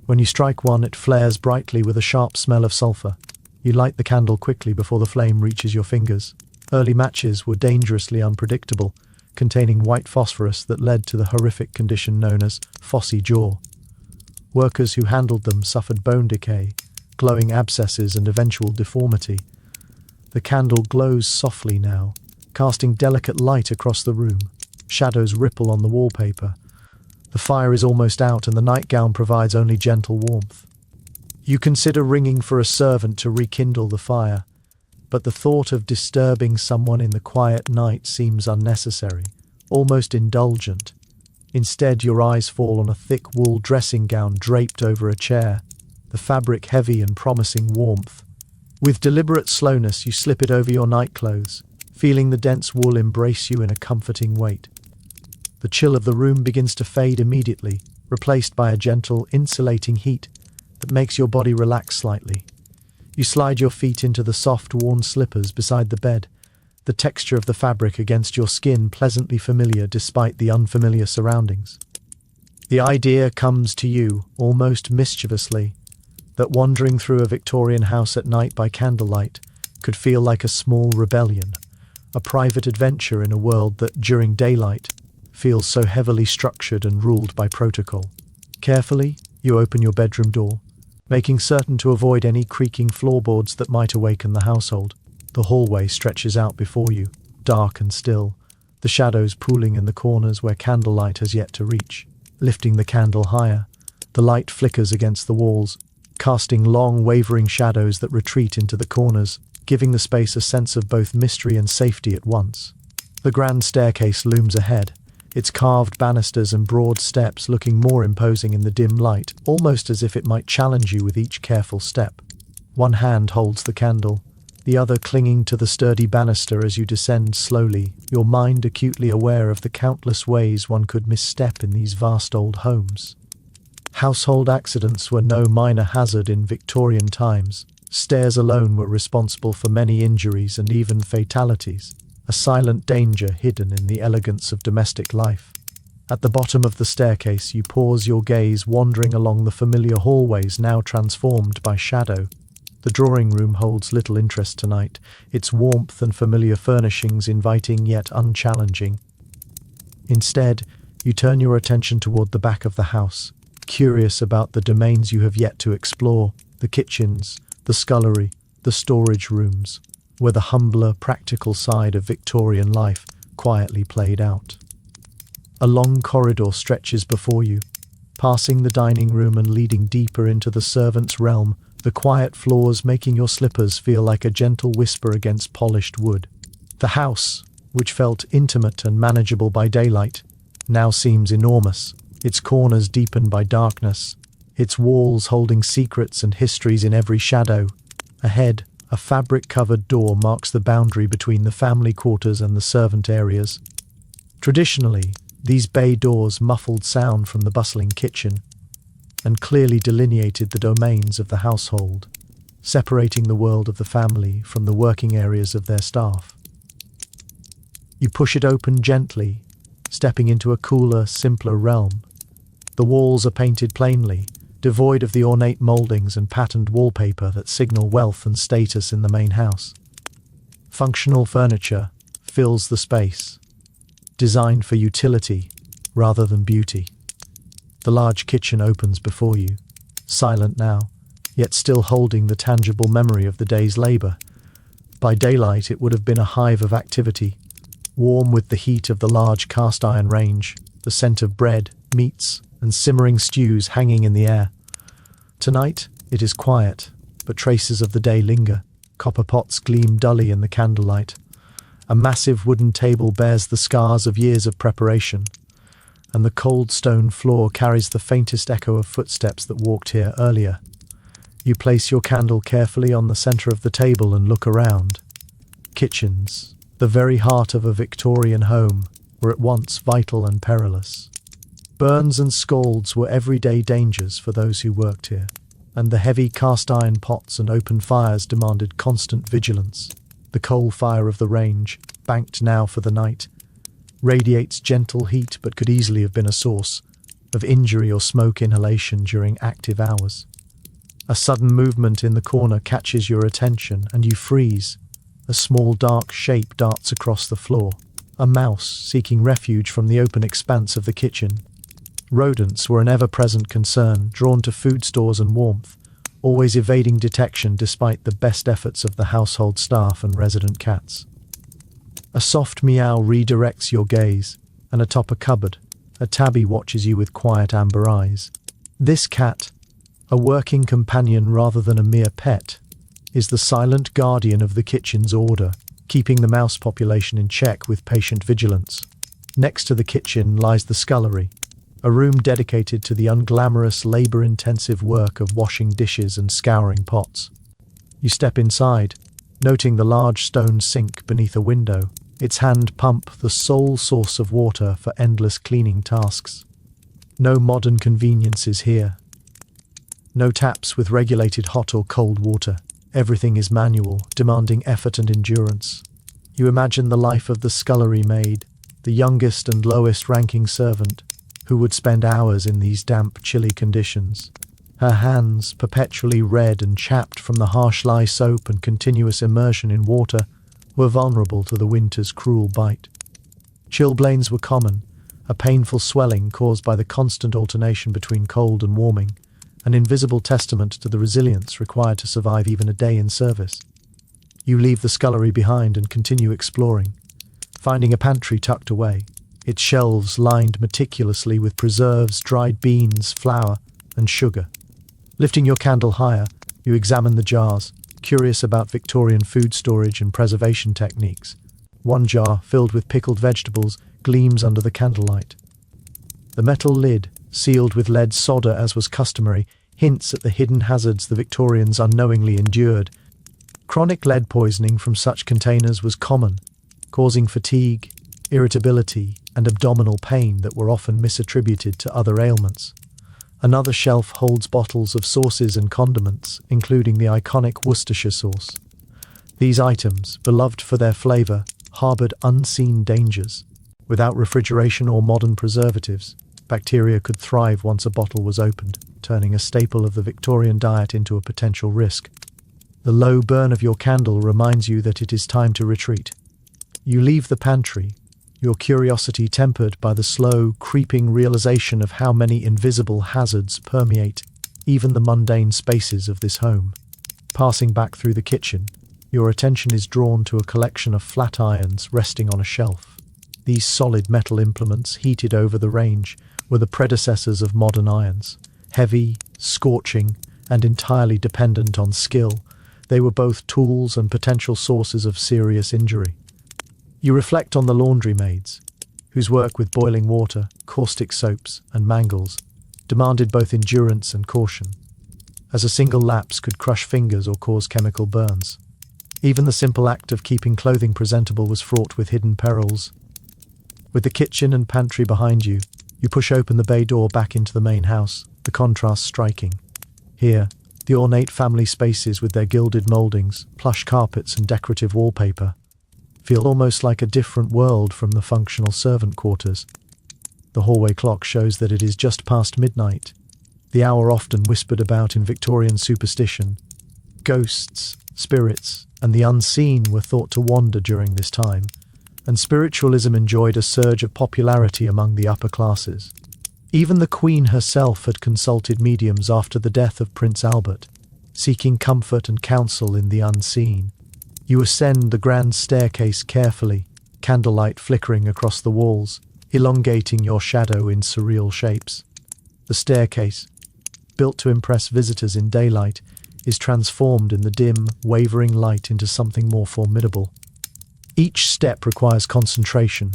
When you strike one, it flares brightly with a sharp smell of sulfur. You light the candle quickly before the flame reaches your fingers. Early matches were dangerously unpredictable, containing white phosphorus that led to the horrific condition known as phossy jaw. Workers who handled them suffered bone decay, glowing abscesses and eventual deformity. The candle glows softly now, casting delicate light across the room. Shadows ripple on the wallpaper. The fire is almost out and the nightgown provides only gentle warmth. You consider ringing for a servant to rekindle the fire, but the thought of disturbing someone in the quiet night seems unnecessary, almost indulgent. Instead, your eyes fall on a thick wool dressing gown draped over a chair, the fabric heavy and promising warmth. With deliberate slowness, you slip it over your nightclothes, feeling the dense wool embrace you in a comforting weight. The chill of the room begins to fade immediately, replaced by a gentle, insulating heat that makes your body relax slightly. You slide your feet into the soft, worn slippers beside the bed, the texture of the fabric against your skin pleasantly familiar despite the unfamiliar surroundings. The idea comes to you, almost mischievously, that wandering through a Victorian house at night by candlelight could feel like a small rebellion, a private adventure in a world that, during daylight, feels so heavily structured and ruled by protocol. Carefully, you open your bedroom door, making certain to avoid any creaking floorboards that might awaken the household. The hallway stretches out before you, dark and still, the shadows pooling in the corners where candlelight has yet to reach. Lifting the candle higher, the light flickers against the walls, casting long, wavering shadows that retreat into the corners, giving the space a sense of both mystery and safety at once. The grand staircase looms ahead, its carved banisters and broad steps looking more imposing in the dim light, almost as if it might challenge you with each careful step. One hand holds the candle, the other clinging to the sturdy banister as you descend slowly, your mind acutely aware of the countless ways one could misstep in these vast old homes. Household accidents were no minor hazard in Victorian times. Stairs alone were responsible for many injuries and even fatalities, a silent danger hidden in the elegance of domestic life. At the bottom of the staircase, you pause your gaze wandering along the familiar hallways now transformed by shadow. The drawing room holds little interest tonight, its warmth and familiar furnishings inviting yet unchallenging. Instead, you turn your attention toward the back of the house, curious about the domains you have yet to explore, the kitchens, the scullery, the storage rooms, where the humbler, practical side of Victorian life quietly played out. A long corridor stretches before you, passing the dining room and leading deeper into the servants' realm, the quiet floors making your slippers feel like a gentle whisper against polished wood. The house, which felt intimate and manageable by daylight, now seems enormous, its corners deepened by darkness, its walls holding secrets and histories in every shadow. Ahead, a fabric-covered door marks the boundary between the family quarters and the servant areas. Traditionally, these bay doors muffled sound from the bustling kitchen and clearly delineated the domains of the household, separating the world of the family from the working areas of their staff. You push it open gently, stepping into a cooler, simpler realm. The walls are painted plainly, devoid of the ornate moldings and patterned wallpaper that signal wealth and status in the main house. Functional furniture fills the space, designed for utility rather than beauty. The large kitchen opens before you, silent now, yet still holding the tangible memory of the day's labor. By daylight, it would have been a hive of activity, warm with the heat of the large cast-iron range, the scent of bread, meats, and simmering stews hanging in the air. Tonight, it is quiet, but traces of the day linger. Copper pots gleam dully in the candlelight. A massive wooden table bears the scars of years of preparation, and the cold stone floor carries the faintest echo of footsteps that walked here earlier. You place your candle carefully on the center of the table and look around. Kitchens, the very heart of a Victorian home, were at once vital and perilous. Burns and scalds were everyday dangers for those who worked here, and the heavy cast-iron pots and open fires demanded constant vigilance. The coal fire of the range, banked now for the night, radiates gentle heat but could easily have been a source of injury or smoke inhalation during active hours. A sudden movement in the corner catches your attention and you freeze. A small dark shape darts across the floor, a mouse seeking refuge from the open expanse of the kitchen. Rodents were an ever-present concern, drawn to food stores and warmth, always evading detection despite the best efforts of the household staff and resident cats. A soft meow redirects your gaze, and atop a cupboard, a tabby watches you with quiet amber eyes. This cat, a working companion rather than a mere pet, is the silent guardian of the kitchen's order, keeping the mouse population in check with patient vigilance. Next to the kitchen lies the scullery, a room dedicated to the unglamorous, labor-intensive work of washing dishes and scouring pots. You step inside, noting the large stone sink beneath a window, its hand pump the sole source of water for endless cleaning tasks. No modern conveniences here. No taps with regulated hot or cold water. Everything is manual, demanding effort and endurance. You imagine the life of the scullery maid, the youngest and lowest-ranking servant, who would spend hours in these damp, chilly conditions. Her hands, perpetually red and chapped from the harsh lye soap and continuous immersion in water, were vulnerable to the winter's cruel bite. Chilblains were common, a painful swelling caused by the constant alternation between cold and warming, an invisible testament to the resilience required to survive even a day in service. You leave the scullery behind and continue exploring, finding a pantry tucked away, its shelves lined meticulously with preserves, dried beans, flour, and sugar. Lifting your candle higher, you examine the jars, curious about Victorian food storage and preservation techniques. One jar, filled with pickled vegetables, gleams under the candlelight. The metal lid, sealed with lead solder as was customary, hints at the hidden hazards the Victorians unknowingly endured. Chronic lead poisoning from such containers was common, causing fatigue, irritability, and abdominal pain that were often misattributed to other ailments. Another shelf holds bottles of sauces and condiments, including the iconic Worcestershire sauce. These items, beloved for their flavor, harbored unseen dangers. Without refrigeration or modern preservatives, bacteria could thrive once a bottle was opened, turning a staple of the Victorian diet into a potential risk. The low burn of your candle reminds you that it is time to retreat. You leave the pantry, your curiosity tempered by the slow, creeping realization of how many invisible hazards permeate even the mundane spaces of this home. Passing back through the kitchen, your attention is drawn to a collection of flat irons resting on a shelf. These solid metal implements, heated over the range, were the predecessors of modern irons. Heavy, scorching, and entirely dependent on skill, they were both tools and potential sources of serious injury. You reflect on the laundry maids, whose work with boiling water, caustic soaps, and mangles demanded both endurance and caution, as a single lapse could crush fingers or cause chemical burns. Even the simple act of keeping clothing presentable was fraught with hidden perils. With the kitchen and pantry behind you, you push open the bay door back into the main house, the contrast striking. Here, the ornate family spaces with their gilded moldings, plush carpets, and decorative wallpaper feel almost like a different world from the functional servant quarters. The hallway clock shows that it is just past midnight, the hour often whispered about in Victorian superstition. Ghosts, spirits, and the unseen were thought to wander during this time, and spiritualism enjoyed a surge of popularity among the upper classes. Even the Queen herself had consulted mediums after the death of Prince Albert, seeking comfort and counsel in the unseen. You ascend the grand staircase carefully, candlelight flickering across the walls, elongating your shadow in surreal shapes. The staircase, built to impress visitors in daylight, is transformed in the dim, wavering light into something more formidable. Each step requires concentration,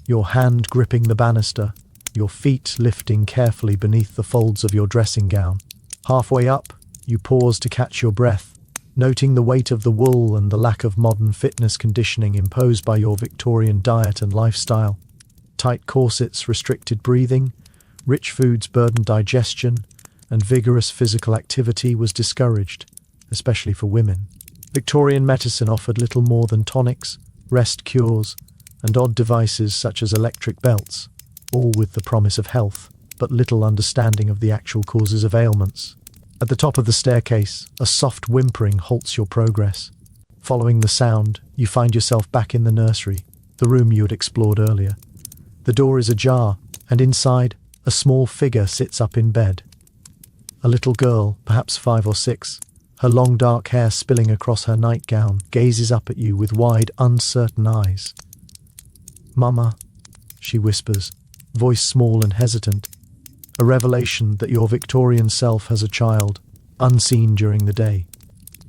your hand gripping the banister, your feet lifting carefully beneath the folds of your dressing gown. Halfway up, you pause to catch your breath, noting the weight of the wool and the lack of modern fitness conditioning imposed by your Victorian diet and lifestyle. Tight corsets restricted breathing, rich foods burdened digestion, and vigorous physical activity was discouraged, especially for women. Victorian medicine offered little more than tonics, rest cures, and odd devices such as electric belts, all with the promise of health, but little understanding of the actual causes of ailments. At the top of the staircase, a soft whimpering halts your progress. Following the sound, you find yourself back in the nursery, the room you had explored earlier. The door is ajar, and inside, a small figure sits up in bed. A little girl, perhaps 5 or 6, her long dark hair spilling across her nightgown, gazes up at you with wide, uncertain eyes. "Mama," she whispers, voice small and hesitant, a revelation that your Victorian self has a child, unseen during the day.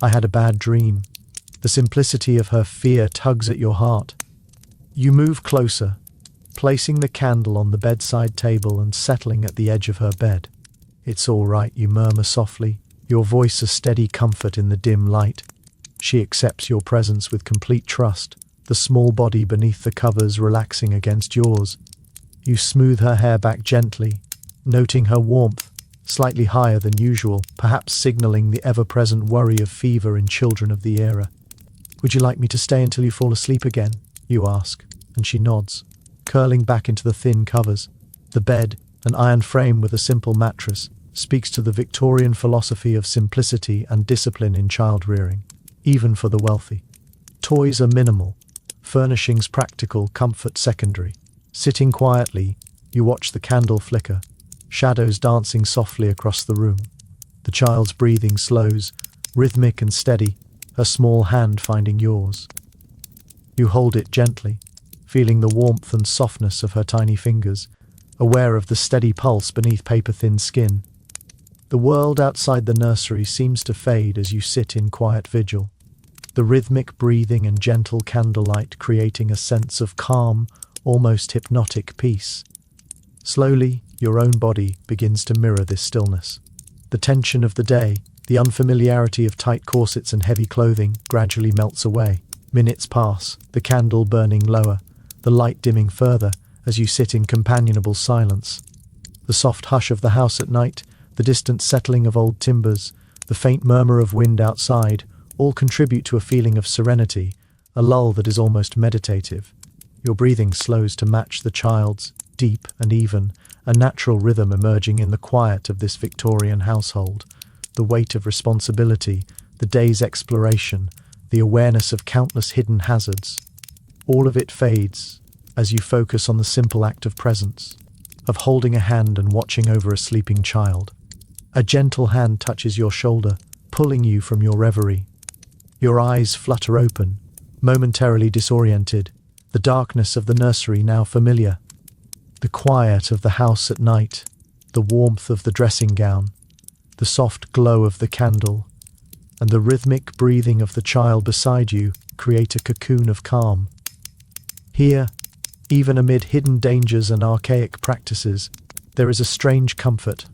"I had a bad dream." The simplicity of her fear tugs at your heart. You move closer, placing the candle on the bedside table and settling at the edge of her bed. "It's all right," you murmur softly, your voice a steady comfort in the dim light. She accepts your presence with complete trust, the small body beneath the covers relaxing against yours. You smooth her hair back gently, noting her warmth, slightly higher than usual, perhaps signaling the ever-present worry of fever in children of the era. "Would you like me to stay until you fall asleep again?" you ask, and she nods, curling back into the thin covers. The bed, an iron frame with a simple mattress, speaks to the Victorian philosophy of simplicity and discipline in child-rearing, even for the wealthy. Toys are minimal, furnishings practical, comfort secondary. Sitting quietly, you watch the candle flicker, shadows dancing softly across the room. The child's breathing slows, rhythmic and steady, her small hand finding yours. You hold it gently, feeling the warmth and softness of her tiny fingers, aware of the steady pulse beneath paper-thin skin. The world outside the nursery seems to fade as you sit in quiet vigil, the rhythmic breathing and gentle candlelight creating a sense of calm, almost hypnotic peace. Slowly, your own body begins to mirror this stillness. The tension of the day, the unfamiliarity of tight corsets and heavy clothing, gradually melts away. Minutes pass, the candle burning lower, the light dimming further as you sit in companionable silence. The soft hush of the house at night, the distant settling of old timbers, the faint murmur of wind outside, all contribute to a feeling of serenity, a lull that is almost meditative. Your breathing slows to match the child's, deep and even, a natural rhythm emerging in the quiet of this Victorian household. The weight of responsibility, the day's exploration, the awareness of countless hidden hazards. All of it fades as you focus on the simple act of presence, of holding a hand and watching over a sleeping child. A gentle hand touches your shoulder, pulling you from your reverie. Your eyes flutter open, momentarily disoriented, the darkness of the nursery now familiar. The quiet of the house at night, the warmth of the dressing gown, the soft glow of the candle, and the rhythmic breathing of the child beside you create a cocoon of calm. Here, even amid hidden dangers and archaic practices, there is a strange comfort,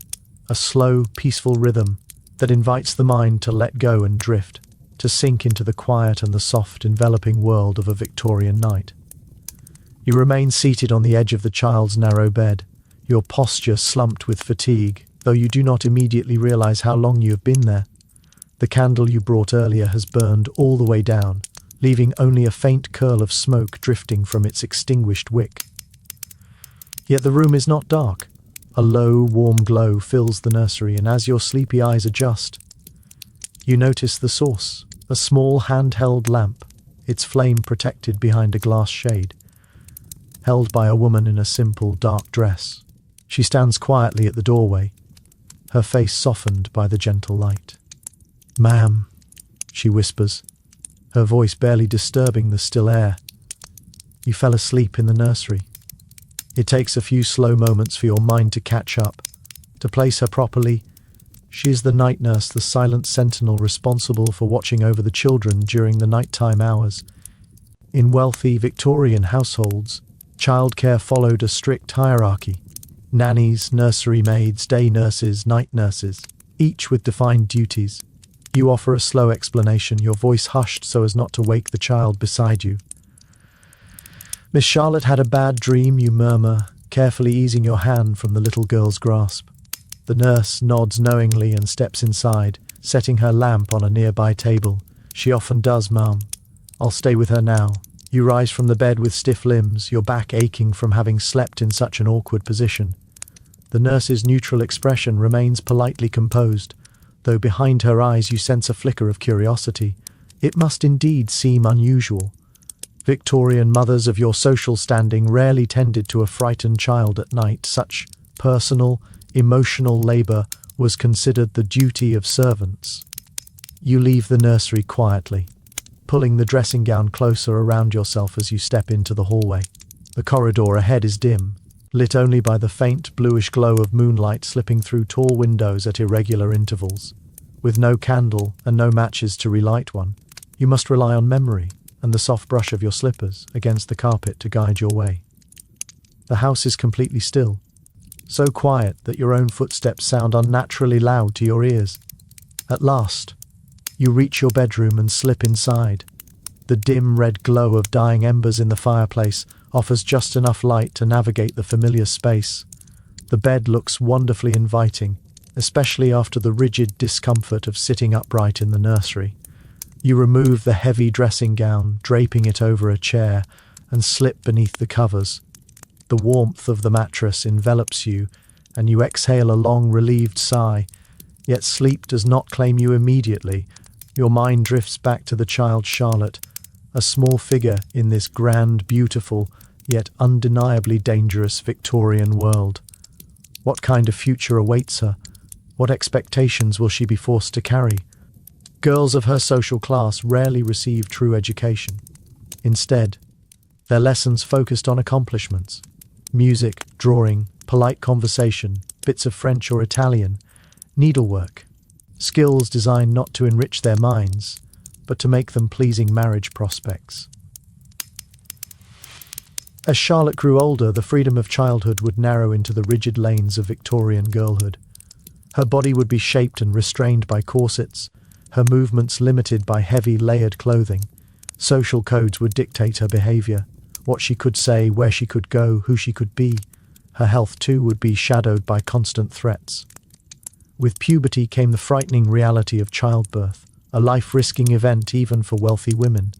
a slow, peaceful rhythm that invites the mind to let go and drift, to sink into the quiet and the soft, enveloping world of a Victorian night. You remain seated on the edge of the child's narrow bed, your posture slumped with fatigue, though you do not immediately realize how long you have been there. The candle you brought earlier has burned all the way down, leaving only a faint curl of smoke drifting from its extinguished wick. Yet the room is not dark. A low, warm glow fills the nursery, and as your sleepy eyes adjust, you notice the source, a small handheld lamp, its flame protected behind a glass shade, held by a woman in a simple, dark dress. She stands quietly at the doorway, her face softened by the gentle light. "Ma'am," she whispers, her voice barely disturbing the still air. "You fell asleep in the nursery." It takes a few slow moments for your mind to catch up, to place her properly. She is the night nurse, the silent sentinel responsible for watching over the children during the nighttime hours. In wealthy Victorian households, childcare followed a strict hierarchy. Nannies, nursery maids, day nurses, night nurses, each with defined duties. You offer a slow explanation, your voice hushed so as not to wake the child beside you. "Miss Charlotte had a bad dream," you murmur, carefully easing your hand from the little girl's grasp. The nurse nods knowingly and steps inside, setting her lamp on a nearby table. "She often does, ma'am. I'll stay with her now." You rise from the bed with stiff limbs, your back aching from having slept in such an awkward position. The nurse's neutral expression remains politely composed, though behind her eyes you sense a flicker of curiosity. It must indeed seem unusual. Victorian mothers of your social standing rarely tended to a frightened child at night. Such personal, emotional labor was considered the duty of servants. You leave the nursery quietly, pulling the dressing gown closer around yourself as you step into the hallway. The corridor ahead is dim, lit only by the faint bluish glow of moonlight slipping through tall windows at irregular intervals. With no candle and no matches to relight one, you must rely on memory and the soft brush of your slippers against the carpet to guide your way. The house is completely still, so quiet that your own footsteps sound unnaturally loud to your ears. At last, you reach your bedroom and slip inside. The dim red glow of dying embers in the fireplace offers just enough light to navigate the familiar space. The bed looks wonderfully inviting, especially after the rigid discomfort of sitting upright in the nursery. You remove the heavy dressing gown, draping it over a chair, and slip beneath the covers. The warmth of the mattress envelops you, and you exhale a long, relieved sigh. Yet sleep does not claim you immediately. Your mind drifts back to the child Charlotte, a small figure in this grand, beautiful, yet undeniably dangerous Victorian world. What kind of future awaits her? What expectations will she be forced to carry? Girls of her social class rarely receive true education. Instead, their lessons focused on accomplishments. Music, drawing, polite conversation, bits of French or Italian, needlework. Skills designed not to enrich their minds, but to make them pleasing marriage prospects. As Charlotte grew older, the freedom of childhood would narrow into the rigid lanes of Victorian girlhood. Her body would be shaped and restrained by corsets, her movements limited by heavy, layered clothing. Social codes would dictate her behavior, what she could say, where she could go, who she could be. Her health, too, would be shadowed by constant threats. With puberty came the frightening reality of childbirth, a life-risking event even for wealthy women.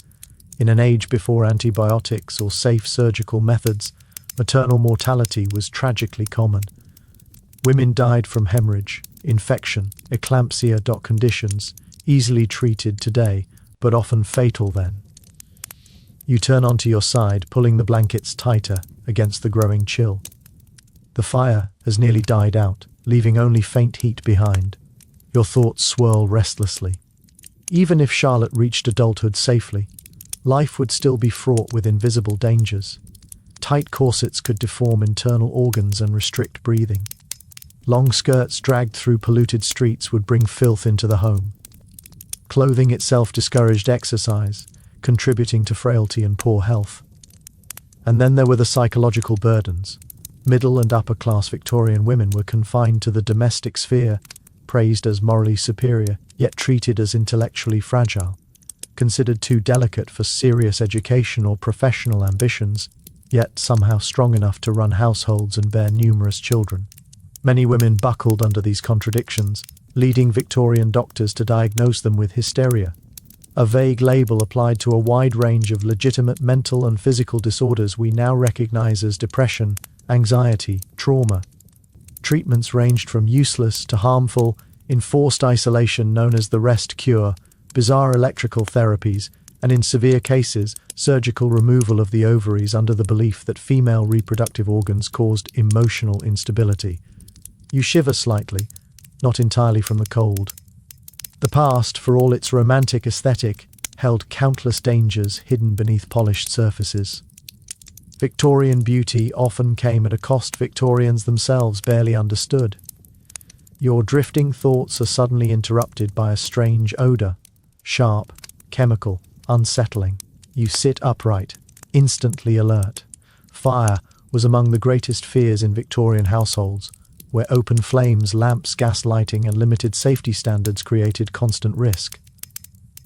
In an age before antibiotics or safe surgical methods, maternal mortality was tragically common. Women died from hemorrhage, infection, eclampsia. Conditions easily treated today, but often fatal then. You turn onto your side, pulling the blankets tighter against the growing chill. The fire has nearly died out, leaving only faint heat behind. Your thoughts swirl restlessly. Even if Charlotte reached adulthood safely, life would still be fraught with invisible dangers. Tight corsets could deform internal organs and restrict breathing. Long skirts dragged through polluted streets would bring filth into the home. Clothing itself discouraged exercise, contributing to frailty and poor health. And then there were the psychological burdens. Middle and upper-class Victorian women were confined to the domestic sphere, praised as morally superior, yet treated as intellectually fragile. Considered too delicate for serious education or professional ambitions, yet somehow strong enough to run households and bear numerous children. Many women buckled under these contradictions, leading Victorian doctors to diagnose them with hysteria, a vague label applied to a wide range of legitimate mental and physical disorders we now recognize as depression, anxiety, trauma. Treatments ranged from useless to harmful, enforced isolation known as the rest cure, bizarre electrical therapies, and in severe cases, surgical removal of the ovaries under the belief that female reproductive organs caused emotional instability. You shiver slightly, not entirely from the cold. The past, for all its romantic aesthetic, held countless dangers hidden beneath polished surfaces. Victorian beauty often came at a cost Victorians themselves barely understood. Your drifting thoughts are suddenly interrupted by a strange odor, sharp, chemical, unsettling. You sit upright, instantly alert. Fire was among the greatest fears in Victorian households, where open flames, lamps, gas lighting, and limited safety standards created constant risk.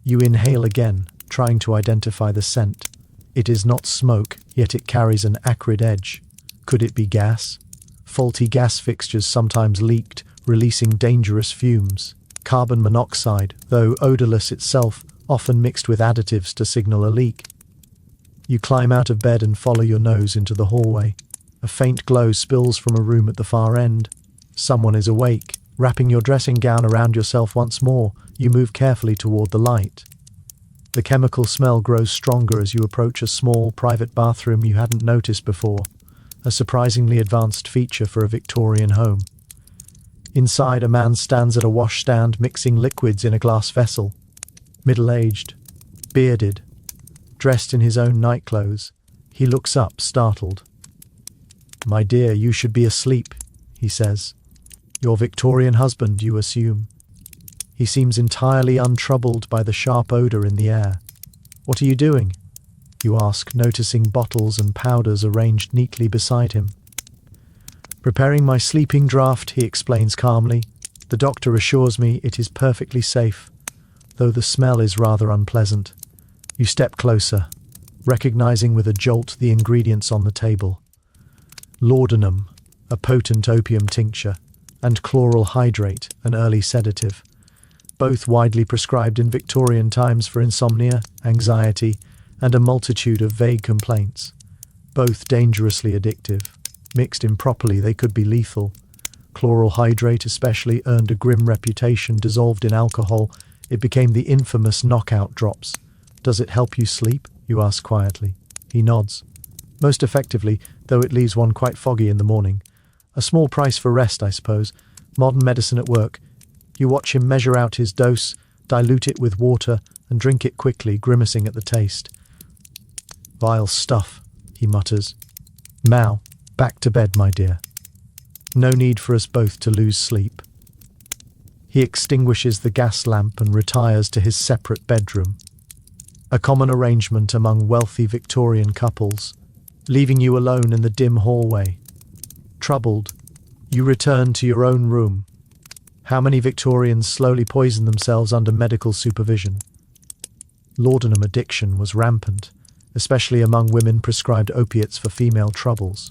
You inhale again, trying to identify the scent. It is not smoke, yet it carries an acrid edge. Could it be gas? Faulty gas fixtures sometimes leaked, releasing dangerous fumes. Carbon monoxide, though odorless itself, often mixed with additives to signal a leak. You climb out of bed and follow your nose into the hallway. A faint glow spills from a room at the far end. Someone is awake. Wrapping your dressing gown around yourself once more, you move carefully toward the light. The chemical smell grows stronger as you approach a small, private bathroom you hadn't noticed before, a surprisingly advanced feature for a Victorian home. Inside, a man stands at a washstand mixing liquids in a glass vessel. Middle-aged, bearded, dressed in his own nightclothes, he looks up, startled. "My dear, you should be asleep," he says. "Your Victorian husband, you assume." He seems entirely untroubled by the sharp odor in the air. "What are you doing?" you ask, noticing bottles and powders arranged neatly beside him. "Preparing my sleeping draught," he explains calmly. "The doctor assures me it is perfectly safe, though the smell is rather unpleasant." You step closer, recognizing with a jolt the ingredients on the table. Laudanum, a potent opium tincture, and chloral hydrate, an early sedative, both widely prescribed in Victorian times for insomnia, anxiety, and a multitude of vague complaints. Both dangerously addictive. Mixed improperly, they could be lethal. Chloral hydrate especially earned a grim reputation. Dissolved in alcohol, it became the infamous knockout drops. "Does it help you sleep?" you ask quietly. He nods. "Most effectively, though it leaves one quite foggy in the morning. A small price for rest, I suppose. Modern medicine at work." You watch him measure out his dose, dilute it with water, and drink it quickly, grimacing at the taste. "Vile stuff," he mutters. "Now, back to bed, my dear. No need for us both to lose sleep." He extinguishes the gas lamp and retires to his separate bedroom, a common arrangement among wealthy Victorian couples, leaving you alone in the dim hallway. Troubled, you return to your own room. How many Victorians slowly poison themselves under medical supervision? Laudanum addiction was rampant, especially among women prescribed opiates for female troubles.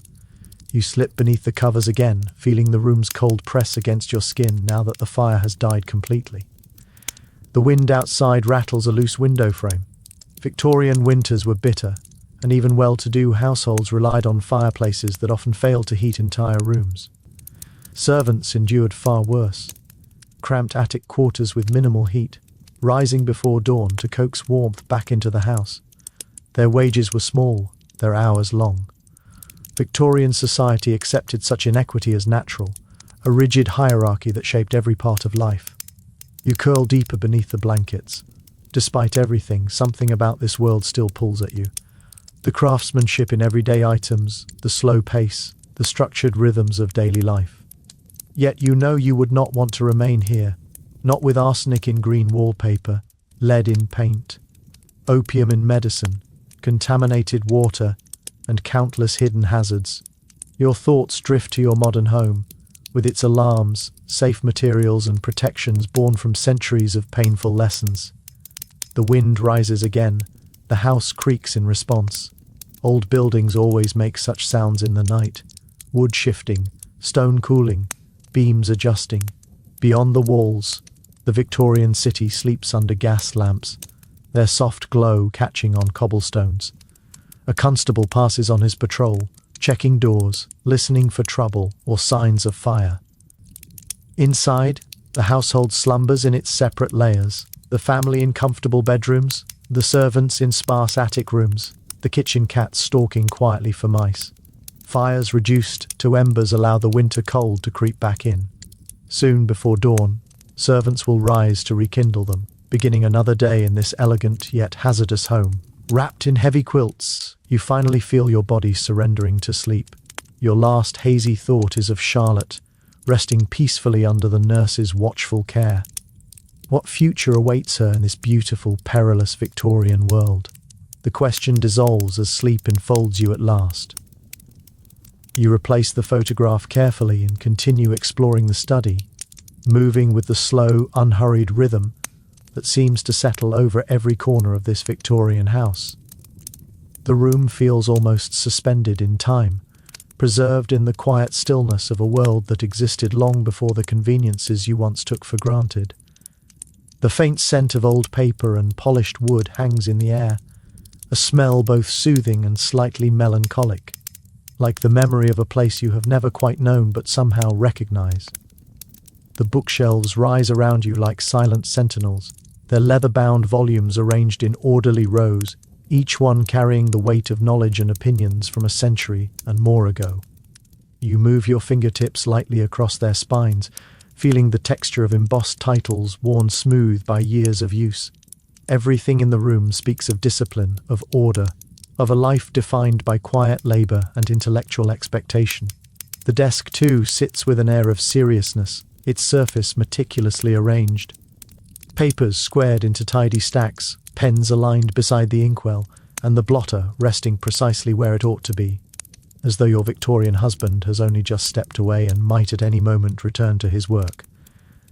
You slip beneath the covers again, feeling the room's cold press against your skin now that the fire has died completely. The wind outside rattles a loose window frame. Victorian winters were bitter, and even well-to-do households relied on fireplaces that often failed to heat entire rooms. Servants endured far worse. Cramped attic quarters with minimal heat, rising before dawn to coax warmth back into the house. Their wages were small, their hours long. Victorian society accepted such inequity as natural, a rigid hierarchy that shaped every part of life. You curl deeper beneath the blankets. Despite everything, something about this world still pulls at you. The craftsmanship in everyday items, the slow pace, the structured rhythms of daily life. Yet you know you would not want to remain here, not with arsenic in green wallpaper, lead in paint, opium in medicine, contaminated water, and countless hidden hazards. Your thoughts drift to your modern home, with its alarms, safe materials, and protections born from centuries of painful lessons. The wind rises again, the house creaks in response. Old buildings always make such sounds in the night. Wood shifting, stone cooling, beams adjusting. Beyond the walls, the Victorian city sleeps under gas lamps, their soft glow catching on cobblestones. A constable passes on his patrol, checking doors, listening for trouble or signs of fire. Inside, the household slumbers in its separate layers, the family in comfortable bedrooms, the servants in sparse attic rooms, the kitchen cats stalking quietly for mice. Fires reduced to embers allow the winter cold to creep back in. Soon before dawn, servants will rise to rekindle them, beginning another day in this elegant yet hazardous home. Wrapped in heavy quilts, you finally feel your body surrendering to sleep. Your last hazy thought is of Charlotte, resting peacefully under the nurse's watchful care. What future awaits her in this beautiful, perilous Victorian world? The question dissolves as sleep enfolds you at last. You replace the photograph carefully and continue exploring the study, moving with the slow, unhurried rhythm that seems to settle over every corner of this Victorian house. The room feels almost suspended in time, preserved in the quiet stillness of a world that existed long before the conveniences you once took for granted. The faint scent of old paper and polished wood hangs in the air, a smell both soothing and slightly melancholic, like the memory of a place you have never quite known but somehow recognized. The bookshelves rise around you like silent sentinels, their leather-bound volumes arranged in orderly rows, each one carrying the weight of knowledge and opinions from a century and more ago. You move your fingertips lightly across their spines, feeling the texture of embossed titles worn smooth by years of use. Everything in the room speaks of discipline, of order, of a life defined by quiet labor and intellectual expectation. The desk, too, sits with an air of seriousness, its surface meticulously arranged. Papers squared into tidy stacks, pens aligned beside the inkwell, and the blotter resting precisely where it ought to be, as though your Victorian husband has only just stepped away and might at any moment return to his work.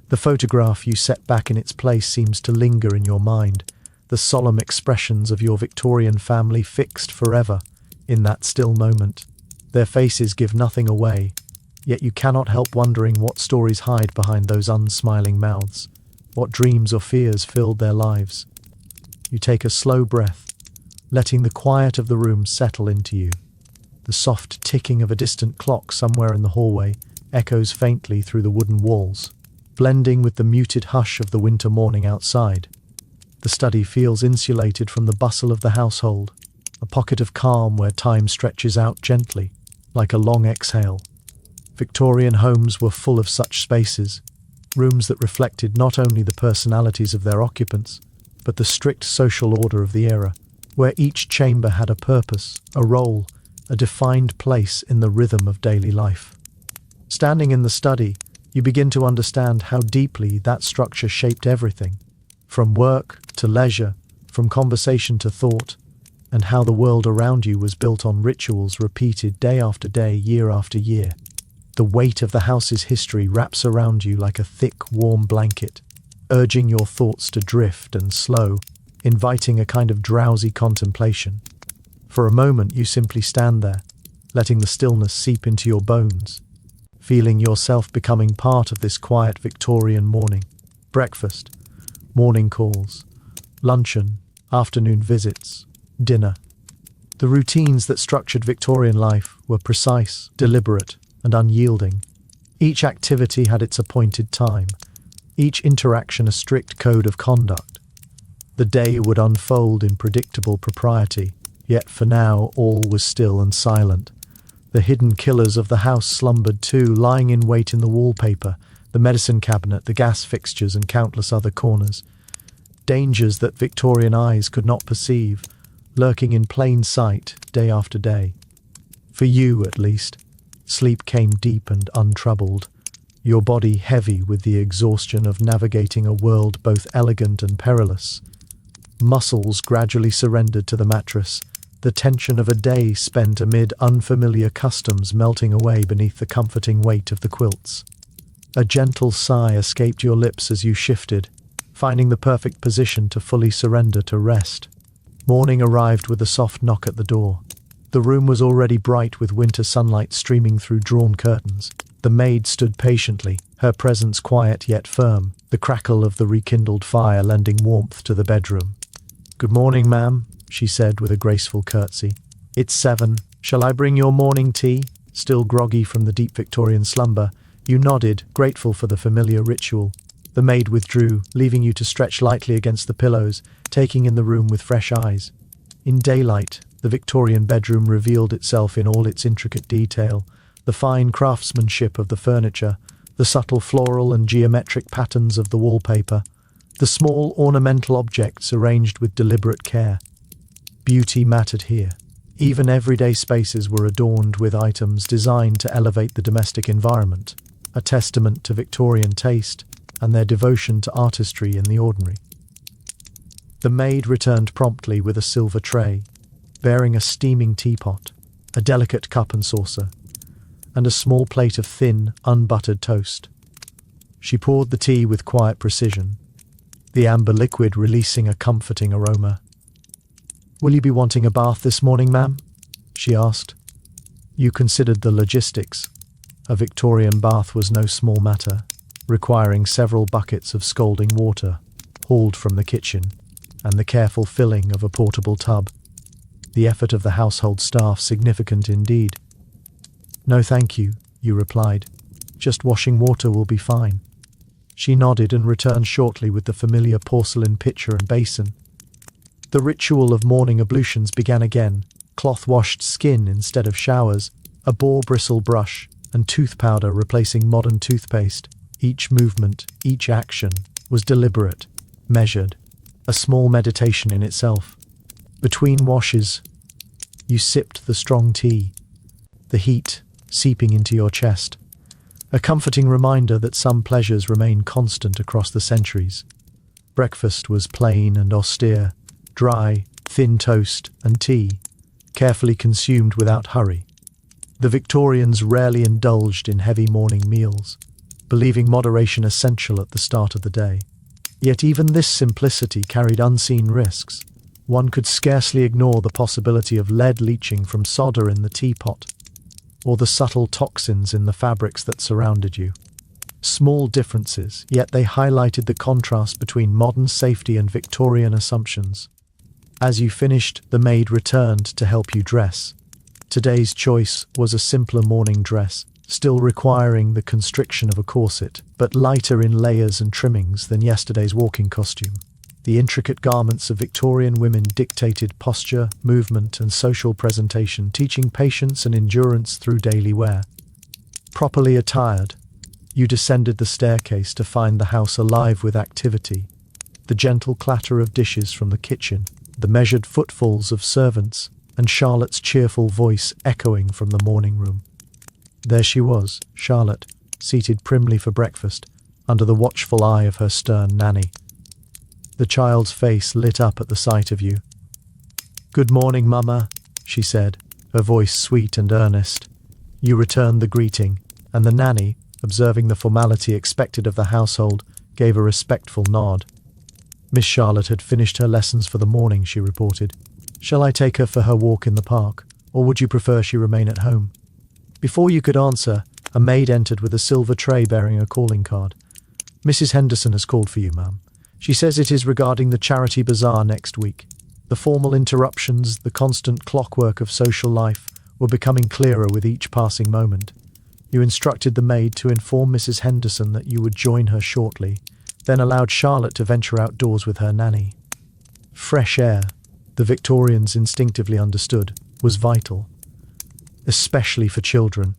The photograph you set back in its place seems to linger in your mind, the solemn expressions of your Victorian family fixed forever in that still moment. Their faces give nothing away, yet you cannot help wondering what stories hide behind those unsmiling mouths, what dreams or fears filled their lives. You take a slow breath, letting the quiet of the room settle into you. The soft ticking of a distant clock somewhere in the hallway echoes faintly through the wooden walls, blending with the muted hush of the winter morning outside. The study feels insulated from the bustle of the household, a pocket of calm where time stretches out gently, like a long exhale. Victorian homes were full of such spaces, rooms that reflected not only the personalities of their occupants, but the strict social order of the era, where each chamber had a purpose, a role, a defined place in the rhythm of daily life. Standing in the study, you begin to understand how deeply that structure shaped everything, from work to leisure, from conversation to thought, and how the world around you was built on rituals repeated day after day, year after year. The weight of the house's history wraps around you like a thick, warm blanket, urging your thoughts to drift and slow, inviting a kind of drowsy contemplation. For a moment you simply stand there, letting the stillness seep into your bones, feeling yourself becoming part of this quiet Victorian morning. Breakfast, morning calls, luncheon, afternoon visits, dinner. The routines that structured Victorian life were precise, deliberate, and unyielding. Each activity had its appointed time, each interaction a strict code of conduct. The day would unfold in predictable propriety, yet for now all was still and silent. The hidden killers of the house slumbered too, lying in wait in the wallpaper, the medicine cabinet, the gas fixtures, and countless other corners. Dangers that Victorian eyes could not perceive, lurking in plain sight day after day. For you, at least, sleep came deep and untroubled, your body heavy with the exhaustion of navigating a world both elegant and perilous. Muscles gradually surrendered to the mattress, the tension of a day spent amid unfamiliar customs melting away beneath the comforting weight of the quilts. A gentle sigh escaped your lips as you shifted, finding the perfect position to fully surrender to rest. Morning arrived with a soft knock at the door. The room was already bright with winter sunlight streaming through drawn curtains. The maid stood patiently, her presence quiet yet firm, the crackle of the rekindled fire lending warmth to the bedroom. "Good morning, ma'am," she said with a graceful curtsy. "It's 7, Shall I bring your morning tea? Still groggy from the deep Victorian slumber, you nodded, grateful for the familiar ritual. The maid withdrew, leaving you to stretch lightly against the pillows, taking in the room with fresh eyes. In daylight, the Victorian bedroom revealed itself in all its intricate detail, the fine craftsmanship of the furniture, the subtle floral and geometric patterns of the wallpaper, the small ornamental objects arranged with deliberate care. Beauty mattered here. Even everyday spaces were adorned with items designed to elevate the domestic environment, a testament to Victorian taste and their devotion to artistry in the ordinary. The maid returned promptly with a silver tray, bearing a steaming teapot, a delicate cup and saucer, and a small plate of thin, unbuttered toast. She poured the tea with quiet precision, the amber liquid releasing a comforting aroma. "Will you be wanting a bath this morning, ma'am?" she asked. You considered the logistics. A Victorian bath was no small matter, requiring several buckets of scalding water, hauled from the kitchen, and the careful filling of a portable tub. The effort of the household staff significant indeed. "No, thank you," you replied. "Just washing water will be fine." She nodded and returned shortly with the familiar porcelain pitcher and basin. The ritual of morning ablutions began again, cloth-washed skin instead of showers, a boar bristle brush, and tooth powder replacing modern toothpaste. Each movement, each action, was deliberate, measured, a small meditation in itself. Between washes, you sipped the strong tea, the heat seeping into your chest, a comforting reminder that some pleasures remain constant across the centuries. Breakfast was plain and austere, dry, thin toast and tea, carefully consumed without hurry. The Victorians rarely indulged in heavy morning meals, believing moderation essential at the start of the day. Yet even this simplicity carried unseen risks. One could scarcely ignore the possibility of lead leaching from solder in the teapot, or the subtle toxins in the fabrics that surrounded you. Small differences, yet they highlighted the contrast between modern safety and Victorian assumptions. As you finished, the maid returned to help you dress. Today's choice was a simpler morning dress, still requiring the constriction of a corset, but lighter in layers and trimmings than yesterday's walking costume. The intricate garments of Victorian women dictated posture, movement, and social presentation, teaching patience and endurance through daily wear. Properly attired, you descended the staircase to find the house alive with activity. The gentle clatter of dishes from the kitchen, the measured footfalls of servants, and Charlotte's cheerful voice echoing from the morning room. There she was, Charlotte, seated primly for breakfast, under the watchful eye of her stern nanny. The child's face lit up at the sight of you. "Good morning, Mama," she said, her voice sweet and earnest. You returned the greeting, and the nanny, observing the formality expected of the household, gave a respectful nod. Miss Charlotte had finished her lessons for the morning, she reported. "Shall I take her for her walk in the park, or would you prefer she remain at home?" Before you could answer, a maid entered with a silver tray bearing a calling card. "Mrs. Henderson has called for you, ma'am. She says it is regarding the charity bazaar next week." The formal interruptions, the constant clockwork of social life, were becoming clearer with each passing moment. You instructed the maid to inform Mrs. Henderson that you would join her shortly, then allowed Charlotte to venture outdoors with her nanny. Fresh air, the Victorians instinctively understood, was vital, especially for children.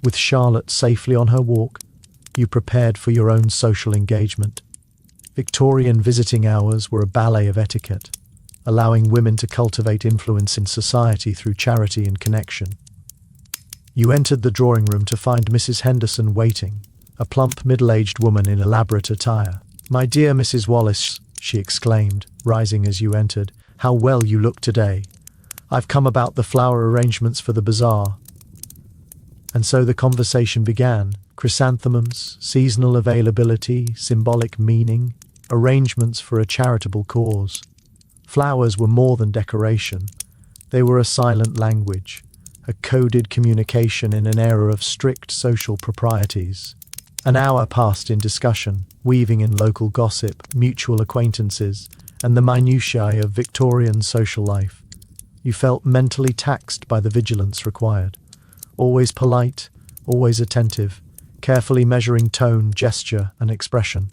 With Charlotte safely on her walk, you prepared for your own social engagement. Victorian visiting hours were a ballet of etiquette, allowing women to cultivate influence in society through charity and connection. You entered the drawing room to find Mrs. Henderson waiting, a plump middle-aged woman in elaborate attire. "My dear Mrs. Wallace," she exclaimed, rising as you entered, "how well you look today. I've come about the flower arrangements for the bazaar." And so the conversation began. Chrysanthemums, seasonal availability, symbolic meaning, arrangements for a charitable cause. Flowers were more than decoration. They were a silent language, a coded communication in an era of strict social proprieties. An hour passed in discussion, weaving in local gossip, mutual acquaintances, and the minutiae of Victorian social life. You felt mentally taxed by the vigilance required. Always polite, always attentive, carefully measuring tone, gesture, and expression.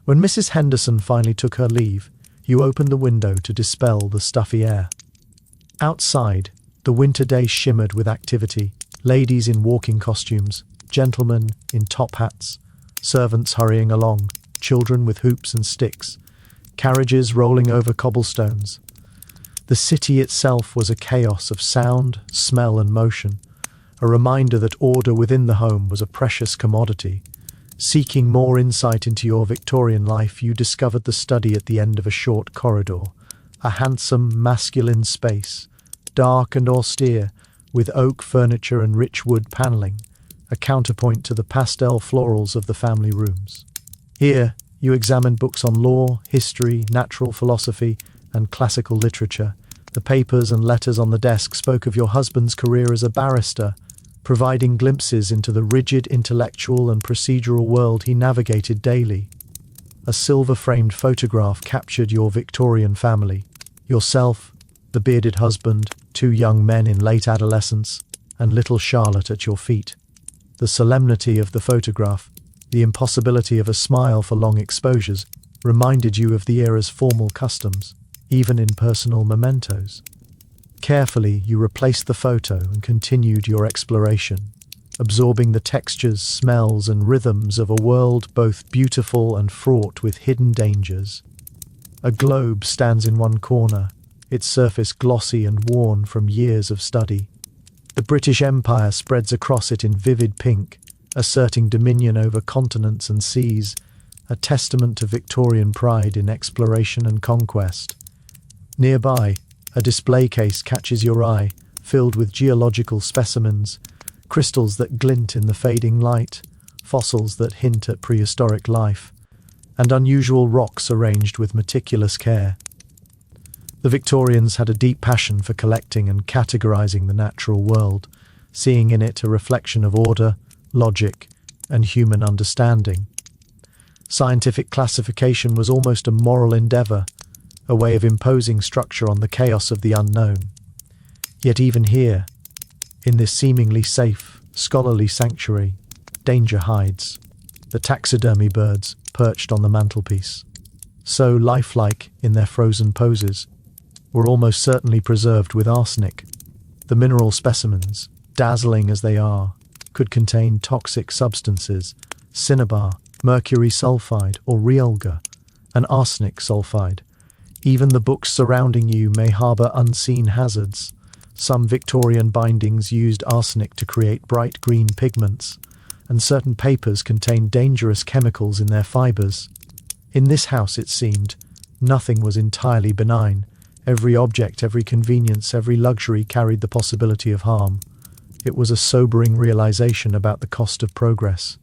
When Mrs. Henderson finally took her leave, you opened the window to dispel the stuffy air. Outside, the winter day shimmered with activity. Ladies in walking costumes, gentlemen in top hats, servants hurrying along, children with hoops and sticks, carriages rolling over cobblestones. The city itself was a chaos of sound, smell, and motion, a reminder that order within the home was a precious commodity. Seeking more insight into your Victorian life, you discovered the study at the end of a short corridor, a handsome, masculine space, dark and austere, with oak furniture and rich wood paneling, a counterpoint to the pastel florals of the family rooms. Here, you examined books on law, history, natural philosophy, and classical literature. The papers and letters on the desk spoke of your husband's career as a barrister, providing glimpses into the rigid intellectual and procedural world he navigated daily. A silver-framed photograph captured your Victorian family, yourself, the bearded husband, 2 young men in late adolescence, and little Charlotte at your feet. The solemnity of the photograph, the impossibility of a smile for long exposures, reminded you of the era's formal customs, even in personal mementos. Carefully, you replaced the photo and continued your exploration, absorbing the textures, smells, and rhythms of a world both beautiful and fraught with hidden dangers. A globe stands in one corner, its surface glossy and worn from years of study. The British Empire spreads across it in vivid pink, asserting dominion over continents and seas, a testament to Victorian pride in exploration and conquest. Nearby, a display case catches your eye, filled with geological specimens, crystals that glint in the fading light, fossils that hint at prehistoric life, and unusual rocks arranged with meticulous care. The Victorians had a deep passion for collecting and categorizing the natural world, seeing in it a reflection of order, logic, and human understanding. Scientific classification was almost a moral endeavor, a way of imposing structure on the chaos of the unknown. Yet even here, in this seemingly safe, scholarly sanctuary, danger hides. The taxidermy birds perched on the mantelpiece, so lifelike in their frozen poses, were almost certainly preserved with arsenic. The mineral specimens, dazzling as they are, could contain toxic substances, cinnabar, mercury sulfide, or realga, and arsenic sulfide. Even the books surrounding you may harbor unseen hazards. Some Victorian bindings used arsenic to create bright green pigments, and certain papers contained dangerous chemicals in their fibers. In this house, it seemed, nothing was entirely benign. Every object, every convenience, every luxury carried the possibility of harm. It was a sobering realization about the cost of progress.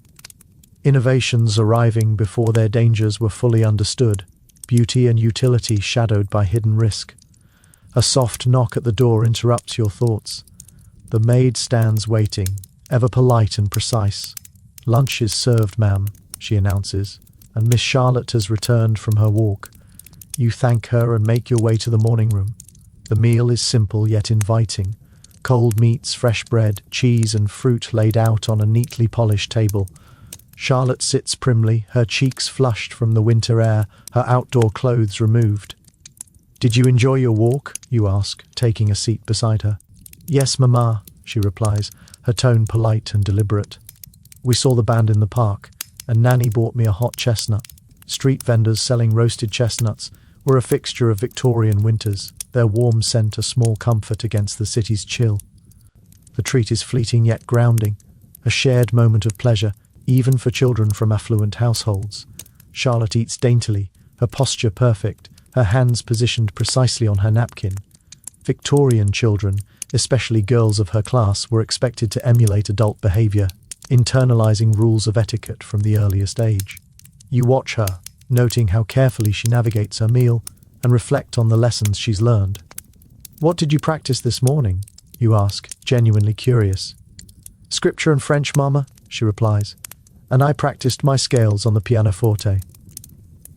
Innovations arriving before their dangers were fully understood, beauty and utility shadowed by hidden risk. A soft knock at the door interrupts your thoughts. The maid stands waiting, ever polite and precise. "Lunch is served, ma'am," she announces, "and Miss Charlotte has returned from her walk." You thank her and make your way to the morning room. The meal is simple yet inviting. Cold meats, fresh bread, cheese, and fruit laid out on a neatly polished table. Charlotte sits primly, her cheeks flushed from the winter air, her outdoor clothes removed. "Did you enjoy your walk?" you ask, taking a seat beside her. "Yes, Mamma," she replies, her tone polite and deliberate. "We saw the band in the park, and Nanny bought me a hot chestnut." Street vendors selling roasted chestnuts were a fixture of Victorian winters, their warm scent a small comfort against the city's chill. The treat is fleeting yet grounding, a shared moment of pleasure, even for children from affluent households. Charlotte eats daintily, her posture perfect, her hands positioned precisely on her napkin. Victorian children, especially girls of her class, were expected to emulate adult behavior, internalizing rules of etiquette from the earliest age. You watch her, noting how carefully she navigates her meal, and reflect on the lessons she's learned. "What did you practice this morning?" you ask, genuinely curious. "Scripture and French, Mama," she replies, "and I practiced my scales on the pianoforte."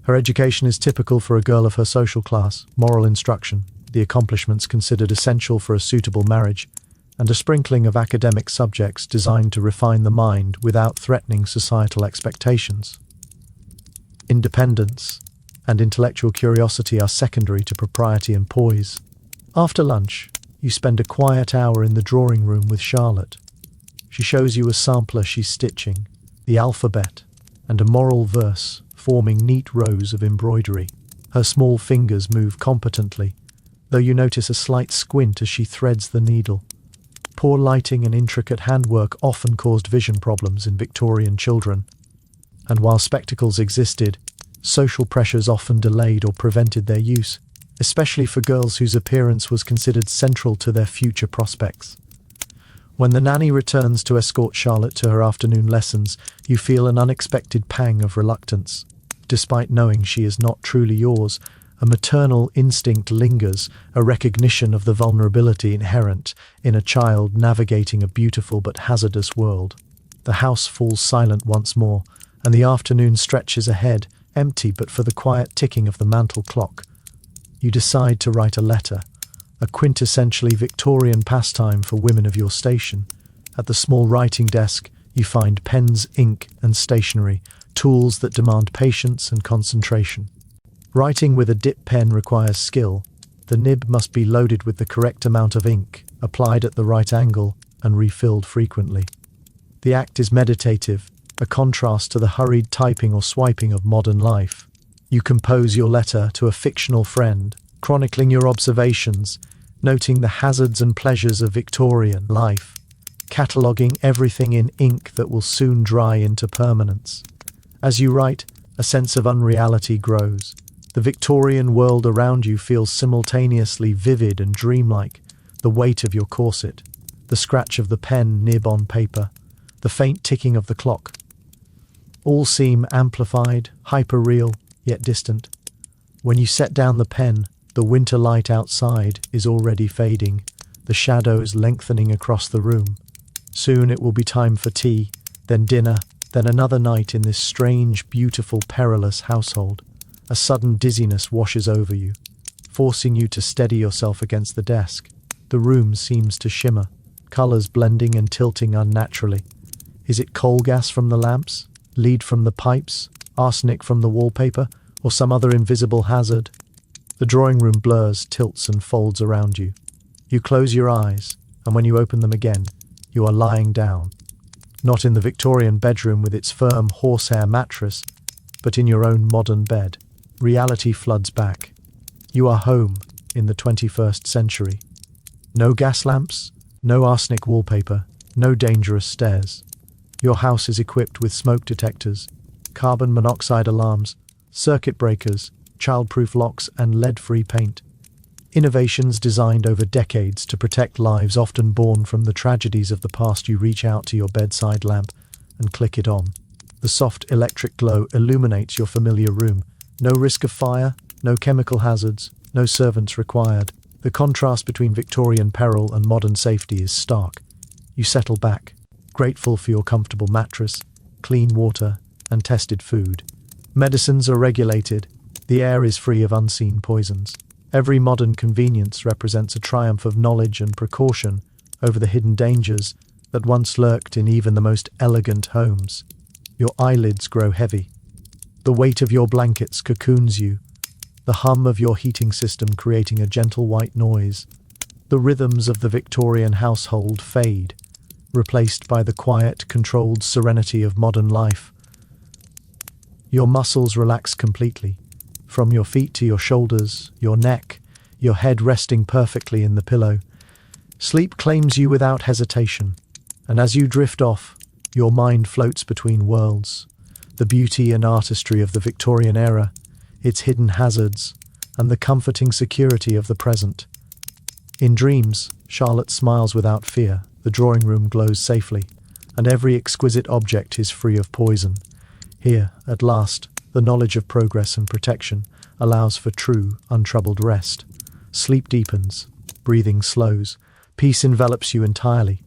Her education is typical for a girl of her social class, moral instruction, the accomplishments considered essential for a suitable marriage, and a sprinkling of academic subjects designed to refine the mind without threatening societal expectations. Independence and intellectual curiosity are secondary to propriety and poise. After lunch, you spend a quiet hour in the drawing room with Charlotte. She shows you a sampler she's stitching, the alphabet, and a moral verse forming neat rows of embroidery. Her small fingers move competently, though you notice a slight squint as she threads the needle. Poor lighting and intricate handwork often caused vision problems in Victorian children, and while spectacles existed, social pressures often delayed or prevented their use, especially for girls whose appearance was considered central to their future prospects. When the nanny returns to escort Charlotte to her afternoon lessons, you feel an unexpected pang of reluctance. Despite knowing she is not truly yours, a maternal instinct lingers, a recognition of the vulnerability inherent in a child navigating a beautiful but hazardous world. The house falls silent once more, and the afternoon stretches ahead, empty but for the quiet ticking of the mantel clock. You decide to write a letter, a quintessentially Victorian pastime for women of your station. At the small writing desk, you find pens, ink, and stationery, tools that demand patience and concentration. Writing with a dip pen requires skill. The nib must be loaded with the correct amount of ink, applied at the right angle, and refilled frequently. The act is meditative, a contrast to the hurried typing or swiping of modern life. You compose your letter to a fictional friend, chronicling your observations, noting the hazards and pleasures of Victorian life, cataloguing everything in ink that will soon dry into permanence. As you write, a sense of unreality grows. The Victorian world around you feels simultaneously vivid and dreamlike. The weight of your corset, the scratch of the pen nib on paper, the faint ticking of the clock, all seem amplified, hyper-real, yet distant. When you set down the pen, the winter light outside is already fading, the shadows lengthening across the room. Soon it will be time for tea, then dinner, then another night in this strange, beautiful, perilous household. A sudden dizziness washes over you, forcing you to steady yourself against the desk. The room seems to shimmer, colours blending and tilting unnaturally. Is it coal gas from the lamps, lead from the pipes, arsenic from the wallpaper, or some other invisible hazard? The drawing room blurs, tilts and folds around you. You close your eyes, and when you open them again, you are lying down. Not in the Victorian bedroom with its firm horsehair mattress, but in your own modern bed. Reality floods back. You are home in the 21st century. No gas lamps, no arsenic wallpaper, no dangerous stairs. Your house is equipped with smoke detectors, carbon monoxide alarms, circuit breakers, childproof locks, and lead-free paint. Innovations designed over decades to protect lives often born from the tragedies of the past. You reach out to your bedside lamp and click it on. The soft electric glow illuminates your familiar room. No risk of fire, no chemical hazards, no servants required. The contrast between Victorian peril and modern safety is stark. You settle back, grateful for your comfortable mattress, clean water, and tested food. Medicines are regulated. The air is free of unseen poisons. Every modern convenience represents a triumph of knowledge and precaution over the hidden dangers that once lurked in even the most elegant homes. Your eyelids grow heavy. The weight of your blankets cocoons you, the hum of your heating system creating a gentle white noise. The rhythms of the Victorian household fade, replaced by the quiet, controlled serenity of modern life. Your muscles relax completely, from your feet to your shoulders, your neck, your head resting perfectly in the pillow. Sleep claims you without hesitation, and as you drift off, your mind floats between worlds. The beauty and artistry of the Victorian era, its hidden hazards, and the comforting security of the present. In dreams, Charlotte smiles without fear, the drawing room glows safely, and every exquisite object is free of poison. Here, at last, the knowledge of progress and protection allows for true, untroubled rest. Sleep deepens, breathing slows, peace envelops you entirely.